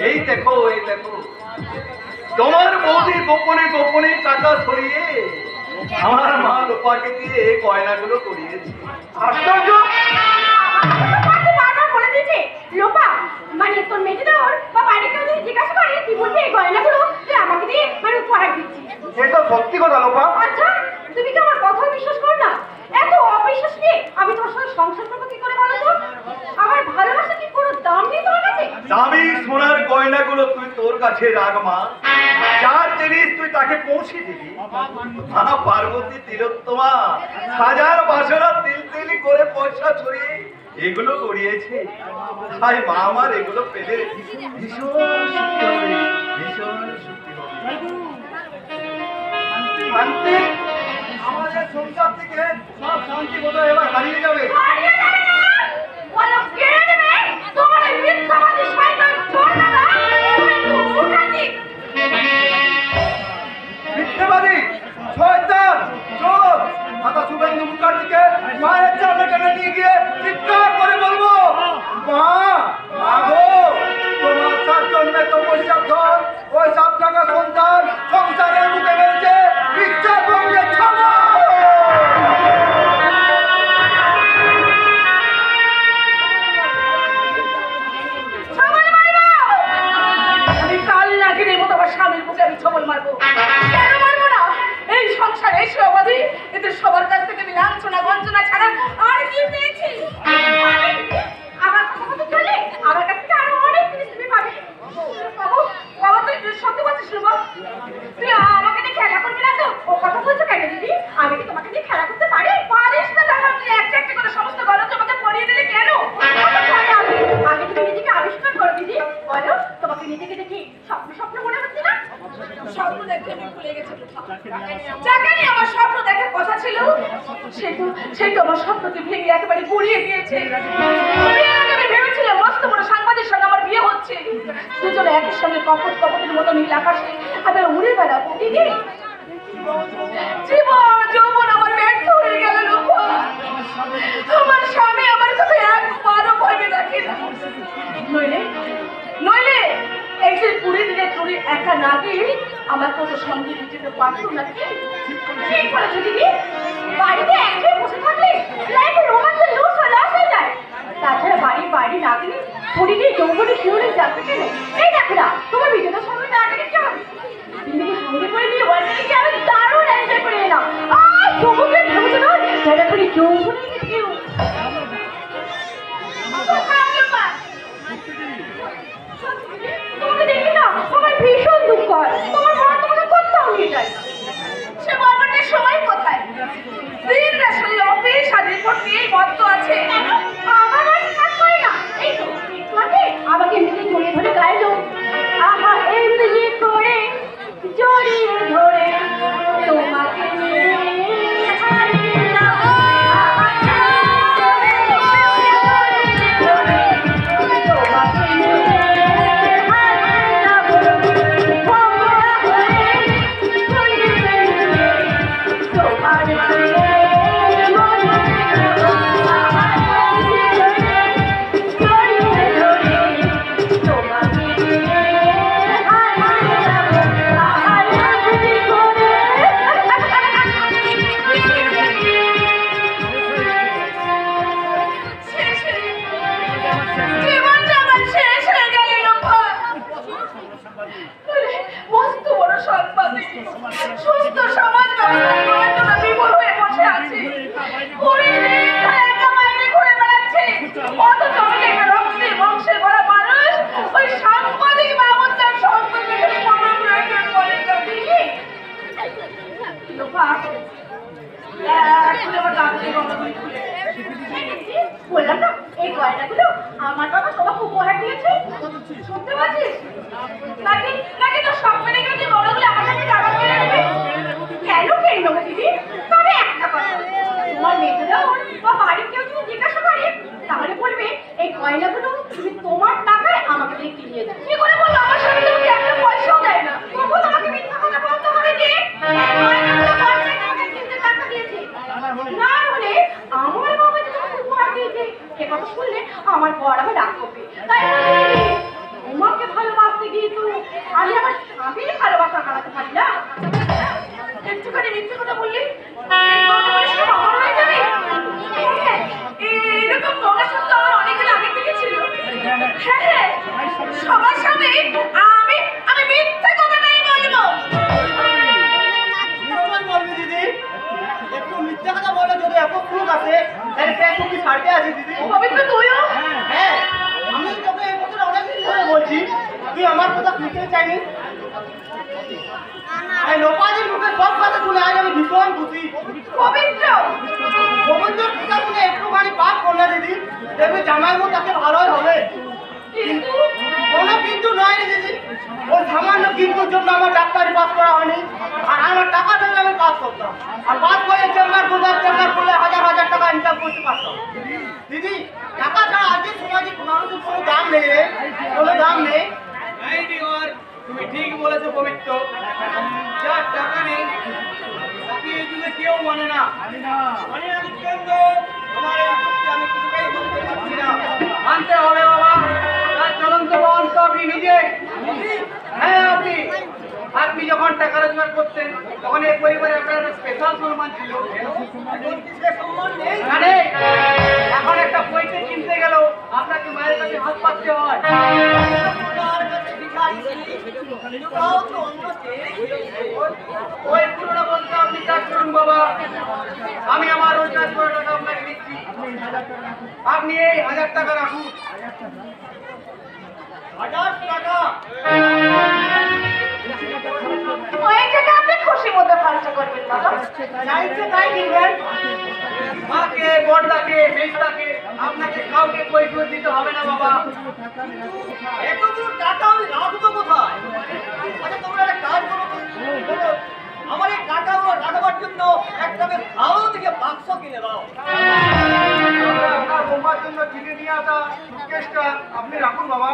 এই দেখো তোমার বৌদি গোপনে গোপনে টাকা ছড়িয়ে আমার মা লোপাকে দিয়ে এই গয়নাগুলো করিয়েছে। আশ্চর্য! বারবার বলে দিয়েছে লোপা, মানে তোর মেয়েটা বা বাড়ির কেউ যদি জিজ্ঞাসা করে তুই বলবি এই গয়নাগুলো তুই আমাকে দিয়ে মানে উপহার দিচ্ছি। এটা সত্যি কথা লোপা। আচ্ছা, তুমি কি আমার কথা বিশ্বাস করো না? এত অবিশ্বাস নিয়ে আমি তোমার সঙ্গে সংসার করবো কি করে বলো তো? আমার ভালোবাসা কি কোনো দাম নেই তোমার কাছে? দামি সোনার গয়নাগুলো তুই তোর কাছে রাখ মা। যার জিনিস তুই তাকে পৌঁছে দিবি। মা পার্বতী তিলোত্তমা হাজার বাসনা তিল করে পয়সা ছড়িয়ে এগুলো করিয়েছে। তাই মা আমার এগুলো পেলে ভীষণ সুখী হবে, ভীষণ সুখী হবে। শান্তি, আমাদের সংসার থেকে সব শান্তি বোধহয় এবার হারিয়ে যাবে। হারিয়ে যাবে না! বলো কেড়ে নেবে তোমার এই মিথ্যাবাদী শয়তান চোর দাদা, তুমি তো মুখাতি। মিথ্যাবাদী শয়তান চোর দাদা শুভেন্দু মুখার্জিকে মায়ের সামনে টেনে নিয়ে গিয়ে চিৎকার করে বলবো, মা গো, তোমার 7 জন্মের তপস্যার ধন ওই 7 টাকা সন্তান সংসারের মুখে মেরেছে, মিথ্যা বললে ক্ষমা। আমি কাল নাগিনের মতো আমার স্বামীর বুকে আমি ছবল মারবো। কেন মারবো না? এই সংসারে এসে অবাধি এদের সবার কাছ থেকে আমি লাঞ্ছনা বঞ্চনা ছাড়া আর কি পেয়েছি? আমার কথা মতো চলে আমার কাছ থেকে আরো অনেক জিনিস তুমি পাবে। বাবা তুই সত্যি বলছিস না? তুই আমাকে নিয়ে খেলা করবি না তো? ও কথা বলছো কেন দিদি? আমি কি তোমাকে নিয়ে খেলা করতে পারি? পারিস না, তখন তুই একটা একটা করে সমস্ত গল্প তোমাকে পড়িয়ে দিলে কেন? আগে তুমি নিজেকে আবিষ্কার করো দিদি। বলো, তোমাকে নিজেকে দেখি স্বপ্ন মনে হচ্ছে না? স্বপ্ন দেখতে আমি ভুলে গেছি। যাকে নিয়ে আমার স্বপ্ন দেখার কথা ছিল সে তো আমার স্বপ্নকে ভেঙে একেবারে গুড়িয়ে দিয়েছে। আমি ভেবেছিলাম মস্ত বড় সাংবাদিকের সঙ্গে আমার বিয়ে হচ্ছে, দুজনে একই সঙ্গে কপটের মতো নীল আকাশে আমি উড়ে বেড়াবো। দিদি, জীবন যৌবন আমার ব্যর্থ হয়ে গেল। লোপা, আমার স্বামী আমার কথা একবারও ভেবে দেখে না। নইলে এই যে 20 দিনের টুরি একা না গিয়ে আমার কত সঙ্গে দিতে পারতো নাকি? ঠিক বলেছো দিদি, বাড়িতে একা বসে থাকলে লাইফে রোমান্সের লুজ হয়ে যায়। তাছাড়া বাড়ি না গেলে শরীরে যৌবনে শিউরে যাচ্ছে কেন? এই দেখো না, তোমার বিজয়ের সঙ্গে না গেলে কি হবে? দিদিকে সঙ্গে করে নিয়ে ওয়ার্ল্ডকে আমি দারুণ এনজয় করে এলাম। যৌবনে ভেবেছো না যারা করে যৌবনে কেউ তোমাকে দেখি না আমার ভীষণ দুঃখ হয়। তোমার মা তোমাকে কোথাও নিয়ে যায় না। সে বাবানের সময় কোথায়? দিন রাশি অফিস আদির পর নিয়েই বদ্ধ আছে। আমার আর কাজ করে না। এই তো একটু আগে আমাকে এমনি জড়িয়ে ধরে গাইলো, আহা এমনি করে জড়িয়ে ধরে তোমাকে নিয়ে হারিয়ে না। সুস্থ সমাজ ব্যবস্থা করার জন্য বিমূল হয়ে বসে আছে। ঘুরে বেড়াচ্ছে, অথচ আমি একটা রক্তের বংশের বড় মানুষ ওই সাংবাদিক বাবুর সঙ্গে শুনতে পাচ্ছিস? নাকি নাকি তোর সব মেনে গেছে বড়গুলো আমার কাছে টাকা কেড়ে নেবে? কেন কেড়ে নেবো দিদি? তবে একটা কথা, তোমার মেয়েদেরও বা বাড়ির কেউ যদি জিজ্ঞাসা করে তাহলে বলবে এই গয়নাগুলো তুমি তোমার টাকায় আমাকে দিয়ে কিনিয়ে দাও। কি করে বলবো আমার স্বামী তোমাকে একটা পয়সাও দেয় না? তবু তোমাকে মিথ্যা কথা বলতে হবে যে গয়নাগুলো বাড়িতে আমাকে কিনতে টাকা দিয়েছে। না হলে আমার বাবা যে তোমাকে উপহার দিয়েছে সে কথা শুনলে আমার বর আমার রাগ করবে। তাই বলছি তোমাকে ভালোবাসতে গিয়ে তো আমি আমার স্বামীর ভালোবাসা হারাতে পারি না। একটুখানি মিথ্যে কথা বললি আমার হয়ে যাবে। হ্যাঁ, এরকম বলার সত্য আমার অনেকদিন আগে থেকে ছিল। হ্যাঁ, সবার সামনে আমি আমি মিথ্যে কথা নাই বলবো। বলবি দিদি, একটু মিথ্যা কথা বলে যদি এত প্রুফ আছে তাহলে ফেসবুক কি ছাড়তে আছে দিদি? পবিত্র তুইও? হ্যাঁ, আমি তোকে এই কথাটা অনেকদিন ধরে বলছি, তুই আমার কথা শুনতে চাইনি। এই লোপাজির মুখে সব কথা শুনে আজ আমি ভীষণ খুশি। পবিত্র গোবিন্দর কথা শুনে একটুখানি পাপ করলে দিদি, দেখবি জামাইবু তাকে ভালোই হবে। কিন্তু কোনো কিন্তু নয় রে দিদি, ওই সামান্য কিন্তুর জন্য আমার ডাক্তারি পাস করা হয়নি। আর আমার টাকা দিলে আমি পাস করতাম, আর পাস করে চেম্বার করলে হাজার হাজার টাকা ইনকাম করতে পারতাম। দিদি, টাকা ছাড়া আজকে সমাজে মানুষের কোনো দাম নেই রে, কোনো দাম নেই। তুমি ঠিক বলেছো পবিত্র, যার টাকা নেই তাকে এই যুগে কেউ মানে না। মানে আমি কেন্দ্র তোমার এই যুক্তি আমি কিছুতেই বলতে পারছি না। মানতে হবে বাবা, তার চলন্ত বহন তো আপনি নিজে। হ্যাঁ, আপনি যখন টাকা রোজগার করতেন তখন এই পরিবারে আপনার একটা স্পেশাল সম্মান ছিল। এখন কি সে সম্মান নেই? এখন একটা বইতে কিনতে গেল আপনাকে মায়ের কাছে হাত পাততে হয়। ওই পুরোনো বলতে আপনি কাজ করুন বাবা, আমি আমার রোজগার করে টাকা আপনাকে দিচ্ছি, আপনি এই 1000 টাকা রাখুন। 1000 টাকা ওই টাকা আপনি খুশি মতো খরচা করবেন বাবা। চাইছে তাই কিনবেন। মাকে, বড়দাকে, মেজদাকে আপনাকে কাউকে কৈফিয়ত দিতে হবে না বাবা। এতগুলো টাকা আমি রাখবো কোথায়? আচ্ছা, তোমরা একটা কাজ করো তো, আমার এই টাকাগুলো রাখবার জন্য একটা বেশ ভালো থেকে বাক্স কিনে দাও। আপনার বোমার জন্য কিনে নিয়ে আসা সুটকেসটা আপনি রাখুন বাবা।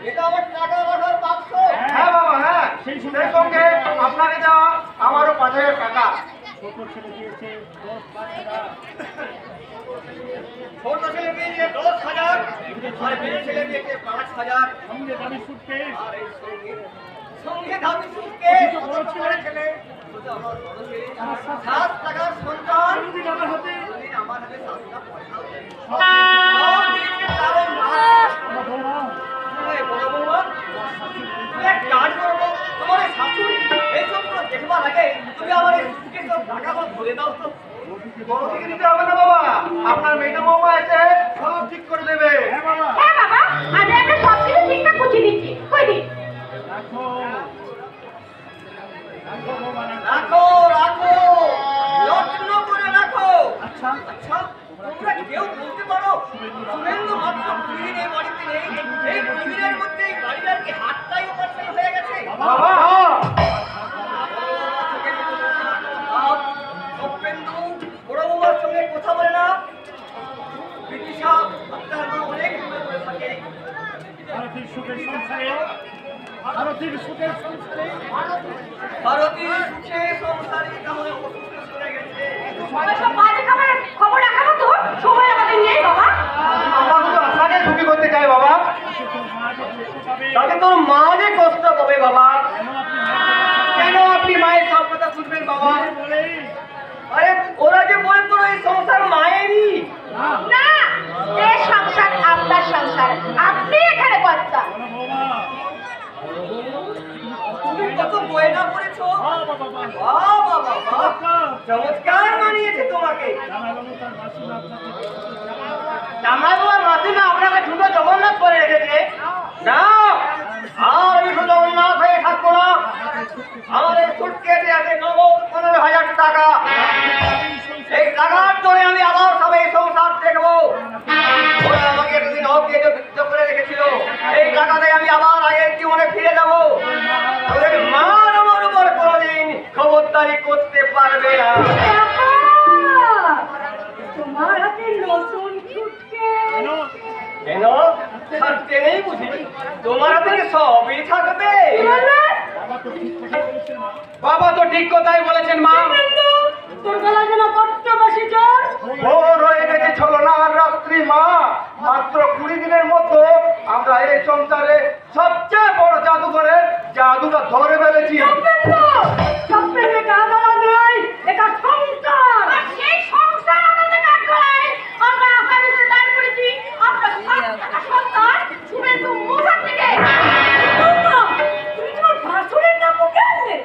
এটা আমার টাকা রাখার বাক্স। হ্যাঁ বাবা, হ্যাঁ, সেই সঙ্গে আপনাকে দেওয়া আমারও 5000 টাকা। ছোট ছেলে দিয়েছে 10,000, আর মেয়ে ছেলে দিয়েছে 5,000। আর এই সঙ্গে দামি সুটকেস, বড় ছেলে আমার বড় ছেলে 7 টাকার সন্তান। আমার হাতে 7টা পয়সা দেয়। সব দিয়েছে তাদের মা। এই বড় বৌমা, তুমি এক কাজ করবো, তোমার এই শাশুড়ি এইসব গুলো দেখবার আগে তুমি আমার এই সুটকেসের টাকাগুলো ধরে দাও তো। বড় থেকে দিতে হবে না বাবা, আপনার মেয়েটা বৌমা আছে, সব ঠিক করে দেবে। হ্যাঁ বাবা, আমি আপনার সব কিছু ঠিকঠাক বুঝিয়ে দিচ্ছি। কই দিন রাখো রাখো, যত্ন করে রাখো। আচ্ছা, তোমরা কেউ বলতে পারো সুরেন্দ্র মাত্র 2 দিন এই বাড়িতে নেই, এই 2 দিনের মধ্যে এই বাড়িটার কি হাতটাই অপারেশন হয়ে গেছে? বাবা, সত্যেন্দু বড় বৌমার সঙ্গে কথা বলে না। বিদিশা আপনার মা অনেক দূরে করে থাকে। ভারতীয় সুখের সংসারে ভারতীয় সুখের সংসারে ভারতীয় সুখে সংসারে তাহলে অসুস্থ করে গেছে। সব বাজে খবর রাখানো তো সময় আমাদের নেই বাবা। আমরা শুধু আশাকে সুখী করতে চাই বাবা, তাতে তোর মা যে কষ্ট পাবে বাবা। কেন আপনি মায়ের সব কথা শুনবেন বাবা? আরে ওরা যে বলে তোর এই সংসার মায়েরই না, এই সংসার আপনার সংসার, আপনি এখানে কর্তা। তুমি কত গয়না পরেছো, বাহ বাবা বাহ, চমৎকার মানিয়েছে তোমাকে। জামাইবাবু আর মাসিমা আপনাকে শুধু জগন্নাথ করে রেখেছে না, আর আমি শুধু জগন্নাথ হয়ে থাকবো না। আমার এই সুটকেসে আছে নগদ 15,000 টাকা। এই টাকার জন্য আমি আবার থাকতে নেই বুঝি, তোমার থেকে সবই থাকবে। বাবা তো ঠিক কথাই বলেছেন মা। তোর গলা যেন বড্ড বেশি জ্বর। ভোর হয়ে গেছে ছলনা আর রাত্রি মা, মাত্র 20 দিনের মধ্যে আমরা এই সংসারে সবচেয়ে বড় জাদুঘরের জাদুটা ধরে ফেলেছি। এটা সংসার, আর সেই সংসার আমাদের কাজ করে। আমরা আসামি দাঁড় করেছি আপনার সন্তান শুভেন্দু মুখার থেকে। তুমি তোমার ভাসুরের নাম মুখে আনলে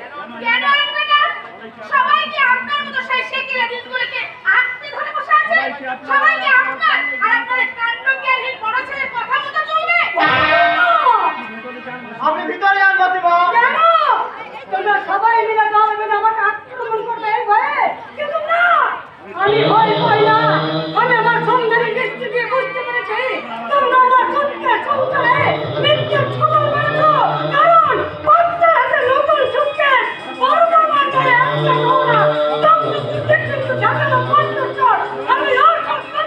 কেন? আনবে না? সবাই কি আপনার মতো সেই শেকিরা দিনগুলোকে আঁকতে ধরে বসে আছে? সবাই কি আপনার আর আপনার কাণ্ডজ্ঞানহীন বড় ছেলের কথা মতো চলবে? আমি ভিতরে আনবাসি মা। কেন? তোমরা সবাই মিলে দল বেঁধে আমাকে আক্রমণ করবে এই ভয়ে? কিন্তু না, আমি ভয় পাই না। আমি আমার সন্ধানের দৃষ্টি দিয়ে বুঝতে পেরেছি তোমরা আমার সত্যের সংসারে মৃত্যুর ছবল পেয়েছো। কারণ পদ্মার হাতে নতুন সুটকেস, বড় মাথায় একটা নোংরা কিন্তু জানানো কণ্ঠস্বর। আমি ওর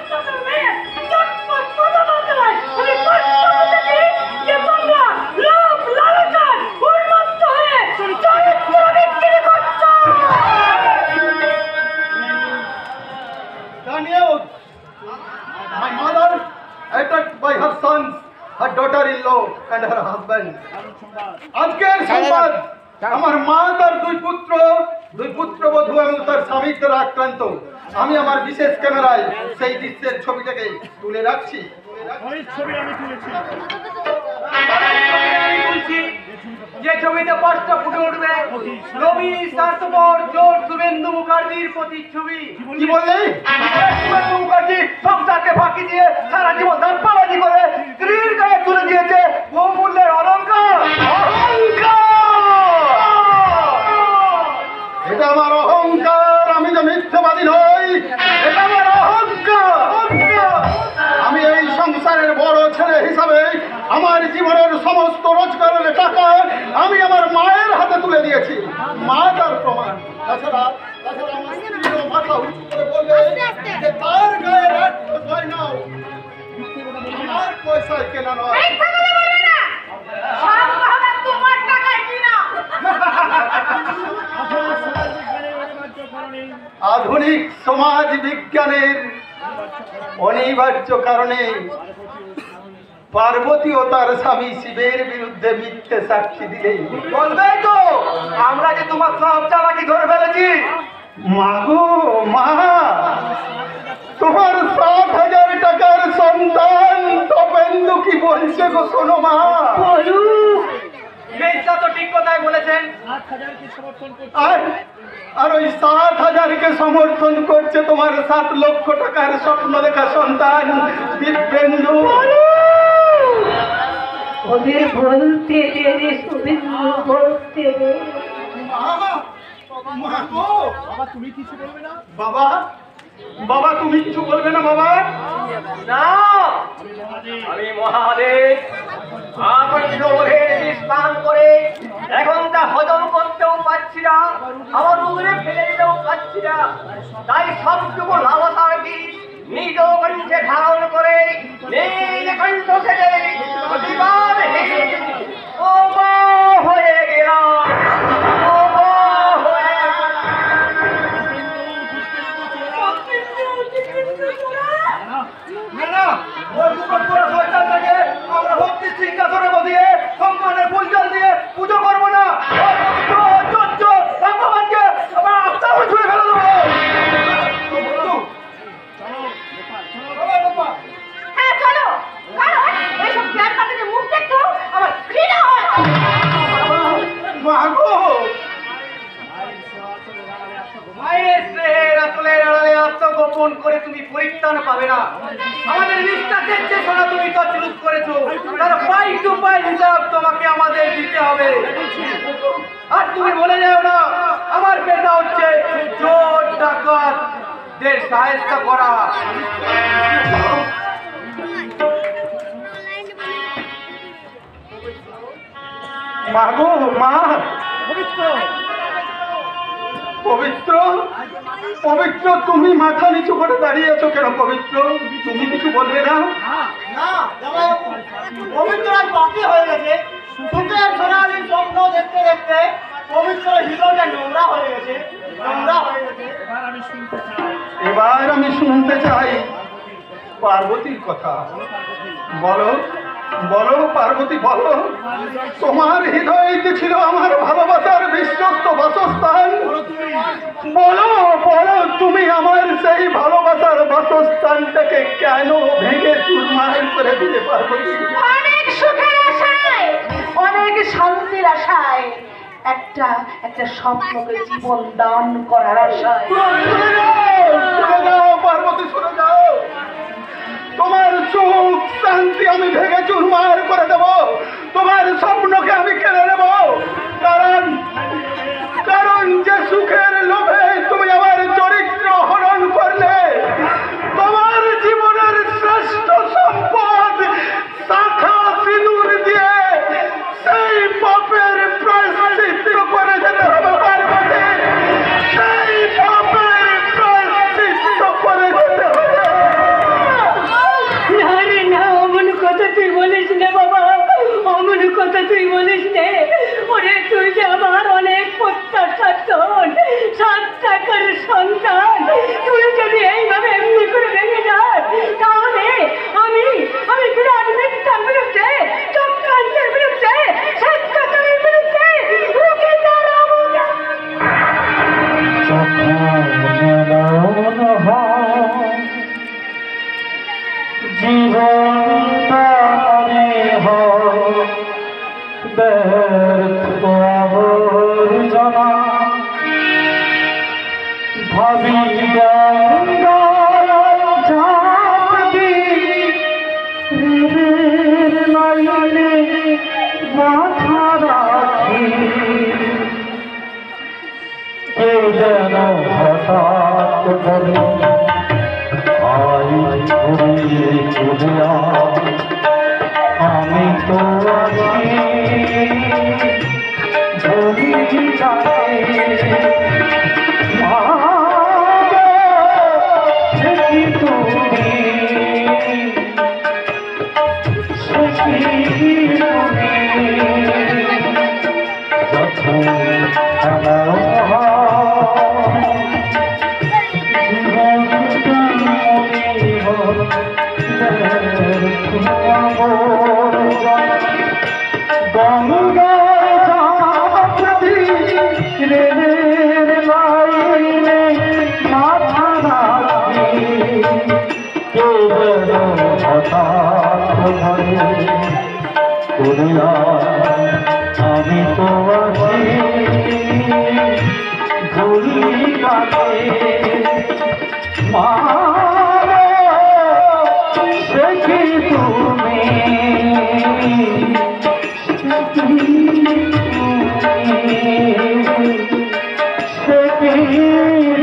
সন্তান মেয়ে চটপট কথা বলতে হয়। আমি কষ্ট দেখি যে তোমরা লোভ লালসায় উন্মত্ত হয়ে চরিত্র বিক্রি করছো। Daniel, my mother attacked by her sons, her daughter-in-law and her husband. আজকের সংবাদ, আমার মা তার দুই পুত্রবধূ এবং তার স্বামীর দ্বারা আক্রান্ত। আমি আমার বিশেষ ক্যামেরায় সেই দৃশ্যের ছবিটাকে তুলে রাখছি। যে ছবিতে স্পষ্ট ফুটে উঠবে রবি স্বার্থপর জোর শুভেন্দু মুখার্জির প্রতিচ্ছবি। কি বললে? শুভেন্দু মুখার্জি সংসারকে ফাঁকি দিয়ে সারা জীবন দাপ্পাবাজি করে স্ত্রীর গায়ে তুলে দিয়েছে বহুমূল্যের অলংকার। এটা আমার অহংকার, আমি যে মিথ্যাবাদী নই, এটা আমার অহংকার। আমি এই সংসারের বড় ছেলে হিসাবে আমার জীবনের সমস্ত রোজগারের টাকা আমি আমার মায়ের হাতে তুলে দিয়েছি। মা তার প্রমাণ। তাছাড়া আমার স্ত্রীরও মাথা উঁচু করে বলবে যে তার গায়ের একটা গয়নাও আমার পয়সায় কেনা নয়। তোমার টাকায় কিনা। আধুনিক সমাজ বিজ্ঞানের অনিবার্য কারণে পার্বতী ও তার স্বামী শিবের বিরুদ্ধে মিথ্যে সাক্ষী দিলে বলবে তো আমরা যে তোমার সব চালাকি ধরে ফেলেছি। মাগো মা, তোমার 7,000 টাকার সন্তান তপেন্দু কি বলছে গো? শোনো মা, মেজদা তো ঠিক কথাই বলেছেন। আর ওই 7,000-কে সমর্থন করছে তোমার 7 লক্ষ টাকার স্বপ্ন দেখা সন্তান দিব্যেন্দু। ওদের বলতে দে রে শুভেন্দু, বলতে দে। বাবা তুমি কিছু বলবে না? বাবা না, আমি মহাদেব স্নান করে এখন তা হজম করতেও পারছি না, আমার উগরে ফেলে দিতেও পারছি না। তাই সবটুকু লালসার বীজ নিজ কণ্ঠে ধারণ করে নীলকণ্ঠ থেকে প্রতিবার হয়ে গেলাম। আমরা ভক্তি সিংহাসনে বসিয়ে সম্মানের ফুলজল দিয়ে পুজো করবো না। ভগবানকে আমরা আস্থা ছুঁয়ে ফেলে দেবো। হ্যাঁ চলো, কারণ এইসব জ্ঞান পাখিদের মুখ দেখতো আমার ঘৃণা হয়। মাগো, মায়ের স্নেহের আঁচলের আড়ালে আত্মগোপন করে তুমি পরিত্রাণ পাবে না। আমাদের বিশ্বাসের যে সোনা তুমি তছরূপ করেছো তার পাই টু পাই হিসাব তোমাকে আমাদের দিতে হবে। আর তুমি বলে যাও না আমার পেশা হচ্ছে চোর ডাকাত দের সাহায্য করা। মাগো মা, পবিত্র পবিত্র তুমি মাথা নিচু করে দাঁড়িয়ে আছো কেন? পবিত্র তুমি কিছু বলবে না? না জামাই পবিত্র আজ বাকি হয়ে গেছে সুখের সোনালি স্বপ্ন দেখতে দেখতে পবিত্র হৃদয়টা নোংরা হয়ে গেছে এবার আমি শুনতে চাই পার্বতীর কথা। বলো বলো পার্বতী বলো, তোমার হৃদয়টি ছিল আমার ভালোবাসার বিশ্বস্ত বাসস্থান। বলো বলো তুমি আমার সেই ভালোবাসার বাসস্থানটাকে কেন ভেঙে চুরমার করে দিতে পার্বতী? অনেক সুখের আশায়, অনেক শান্তির আশায়, একটা স্বপ্নকে জীবন দান করার আশায়। শুনে যাও পার্বতী, শুনে যাও, তোমার সুখ শান্তি আমি ভেঙে চুরমার করে দেব, তোমার স্বপ্নকে আমি কেড়ে নেব। কারণ যে সুখের লোভে তুমি আমার চরিত্র হরণ করলে, তোমার জীবনের শ্রেষ্ঠ সম্পদ শাখা সিঁদুর দিয়ে সেই পাপের প্রায়শ্চিত্ত করে যেতে হবে পার্বতী, সেই পাপের প্রায়শ্চিত্ত করে যেতে হবে। না রে না, অমন কথা তুই বলিস না বাবা, অমন কথা তুই বলিস নে। ওরে তুই যে আমার অনেক প্রত্যাশার ধন, 7 টাকার সন্তান, তুই যদি এইভাবে এমনি করে ভেঙে যাস, তাহলে আমি বিরাট মিথ্যার বিরুদ্ধে, চক্রান্তের বিরুদ্ধে, স্বেচ্ছাচারের বিরুদ্ধে রুখে দাঁড়াবো। জীবনটা ব্যর্থ আবর্জনা ভাবি মাথা রাখি কেউ যেন হঠাৎ বলে আমি তো আছি তুমি আমি তো আছি ভুলি কাছে মা সে কি তুমি সে কি আমি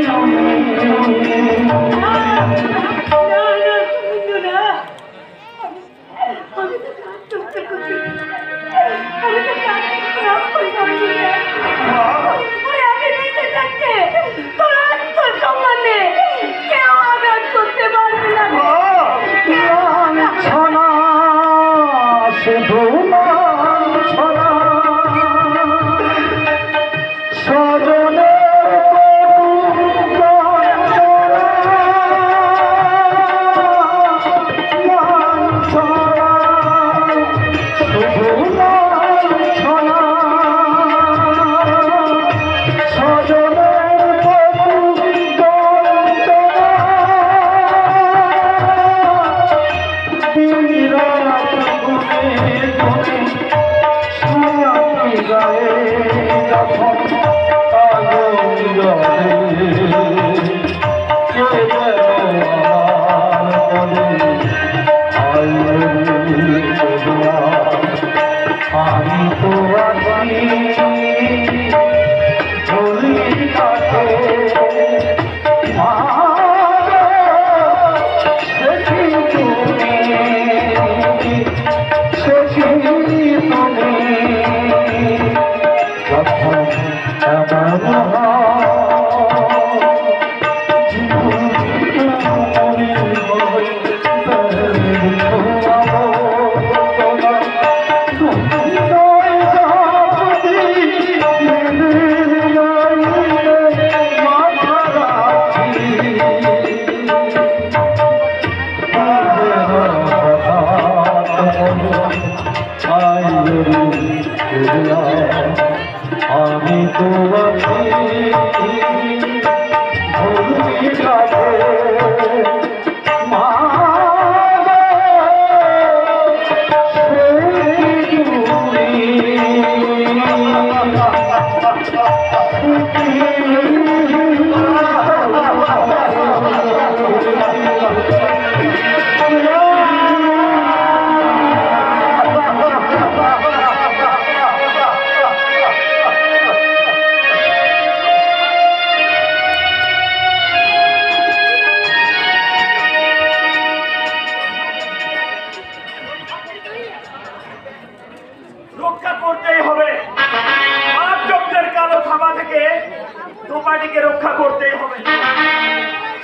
তো আছি ভুলি কাছে মা সে কি তুমি সে কি আমি তোমাকে ভুলি কাছে মা রক্ষা করতেই হবে। পাপ যজ্ঞের কালো থাবা থেকে দোপাটিকে রক্ষা করতেই হবে।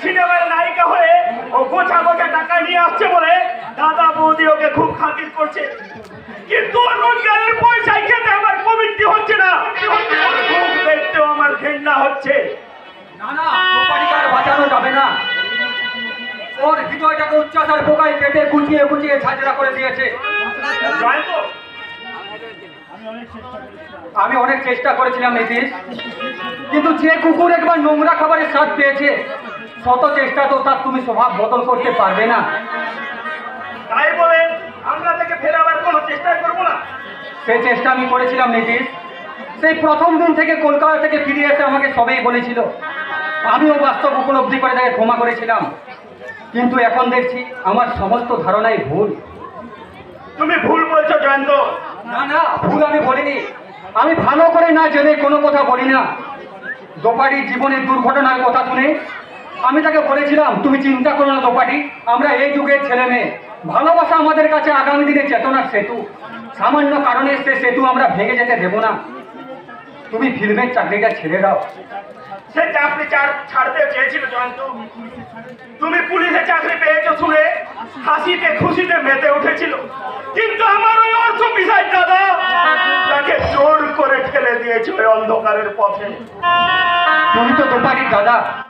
সিনেমার নায়িকা হয়ে ও গোছা গোছা টাকা নিয়ে আসছে বলে দাদা বৌদি ওকে খুব খাতির করছে, কিন্তু ওর রোজগারের পয়সায় খেতে আমার প্রবৃত্তি হচ্ছে না। ওর মুখ দেখতেও আমার ঘৃণা হচ্ছে। না না, দোপাটিকে আর বাঁচানো যাবে না। ওর হৃদয়টাকে উচ্চাসার পোকায় কেটে কুচিয়ে কুচিয়ে ঝাঁঝরা করে দিয়েছে। জয়ন্ত, আমি অনেক চেষ্টা করেছিলাম নীতিশ, কিন্তু যে কুকুর একবার নোংরা খাবারের স্বাদ পেয়েছে, শত চেষ্টা তো তার তুমি স্বভাব বদল করতে পারবে না। তাই বলে আমরা তাকে ফেরাবার কোনো চেষ্টা করবো না। সেই চেষ্টা আমি করেছিলাম নীতিশ। সেই প্রথম দিন থেকে কলকাতা থেকে ফিরে এসে আমাকে সবাই বলেছিল, আমিও বাস্তব উপলব্ধি করে তাকে ক্ষমা করেছিলাম, কিন্তু এখন দেখছি আমার সমস্ত ধারণাই ভুল। তুমি ভুল বলছো জয়ন্ত। না না, ভুল আমি বলিনি। আমি ভালো করে না জেনে কোনো কথা বলি না। দোপাটির জীবনের দুর্ঘটনার কথা শুনে আমি তাকে বলেছিলাম, তুমি চিন্তা করো না দোপাটি, আমরা এই যুগের ছেলে মেয়ে, ভালোবাসা আমাদের কাছে আগামী দিনে চেতনার সেতু। সামান্য কারণে সে সেতু আমরা ভেঙে যেতে দেব না। তুমি ফিল্মের চাকরিটা ছেড়ে দাও। সে চাকরি ছাড়তে চেয়েছিল জয়ন্ত। তুমি পুলিশে চাকরি পেয়েছো শুনে হাসিতে খুশিতে মেতে উঠেছিল, কিন্তু আমার ওই অর্থ পিসাই দাদা তাকে জোর করে ঠেলে দিয়েছে ওই অন্ধকারের পথে। তুমি তো দোপাটির দাদা,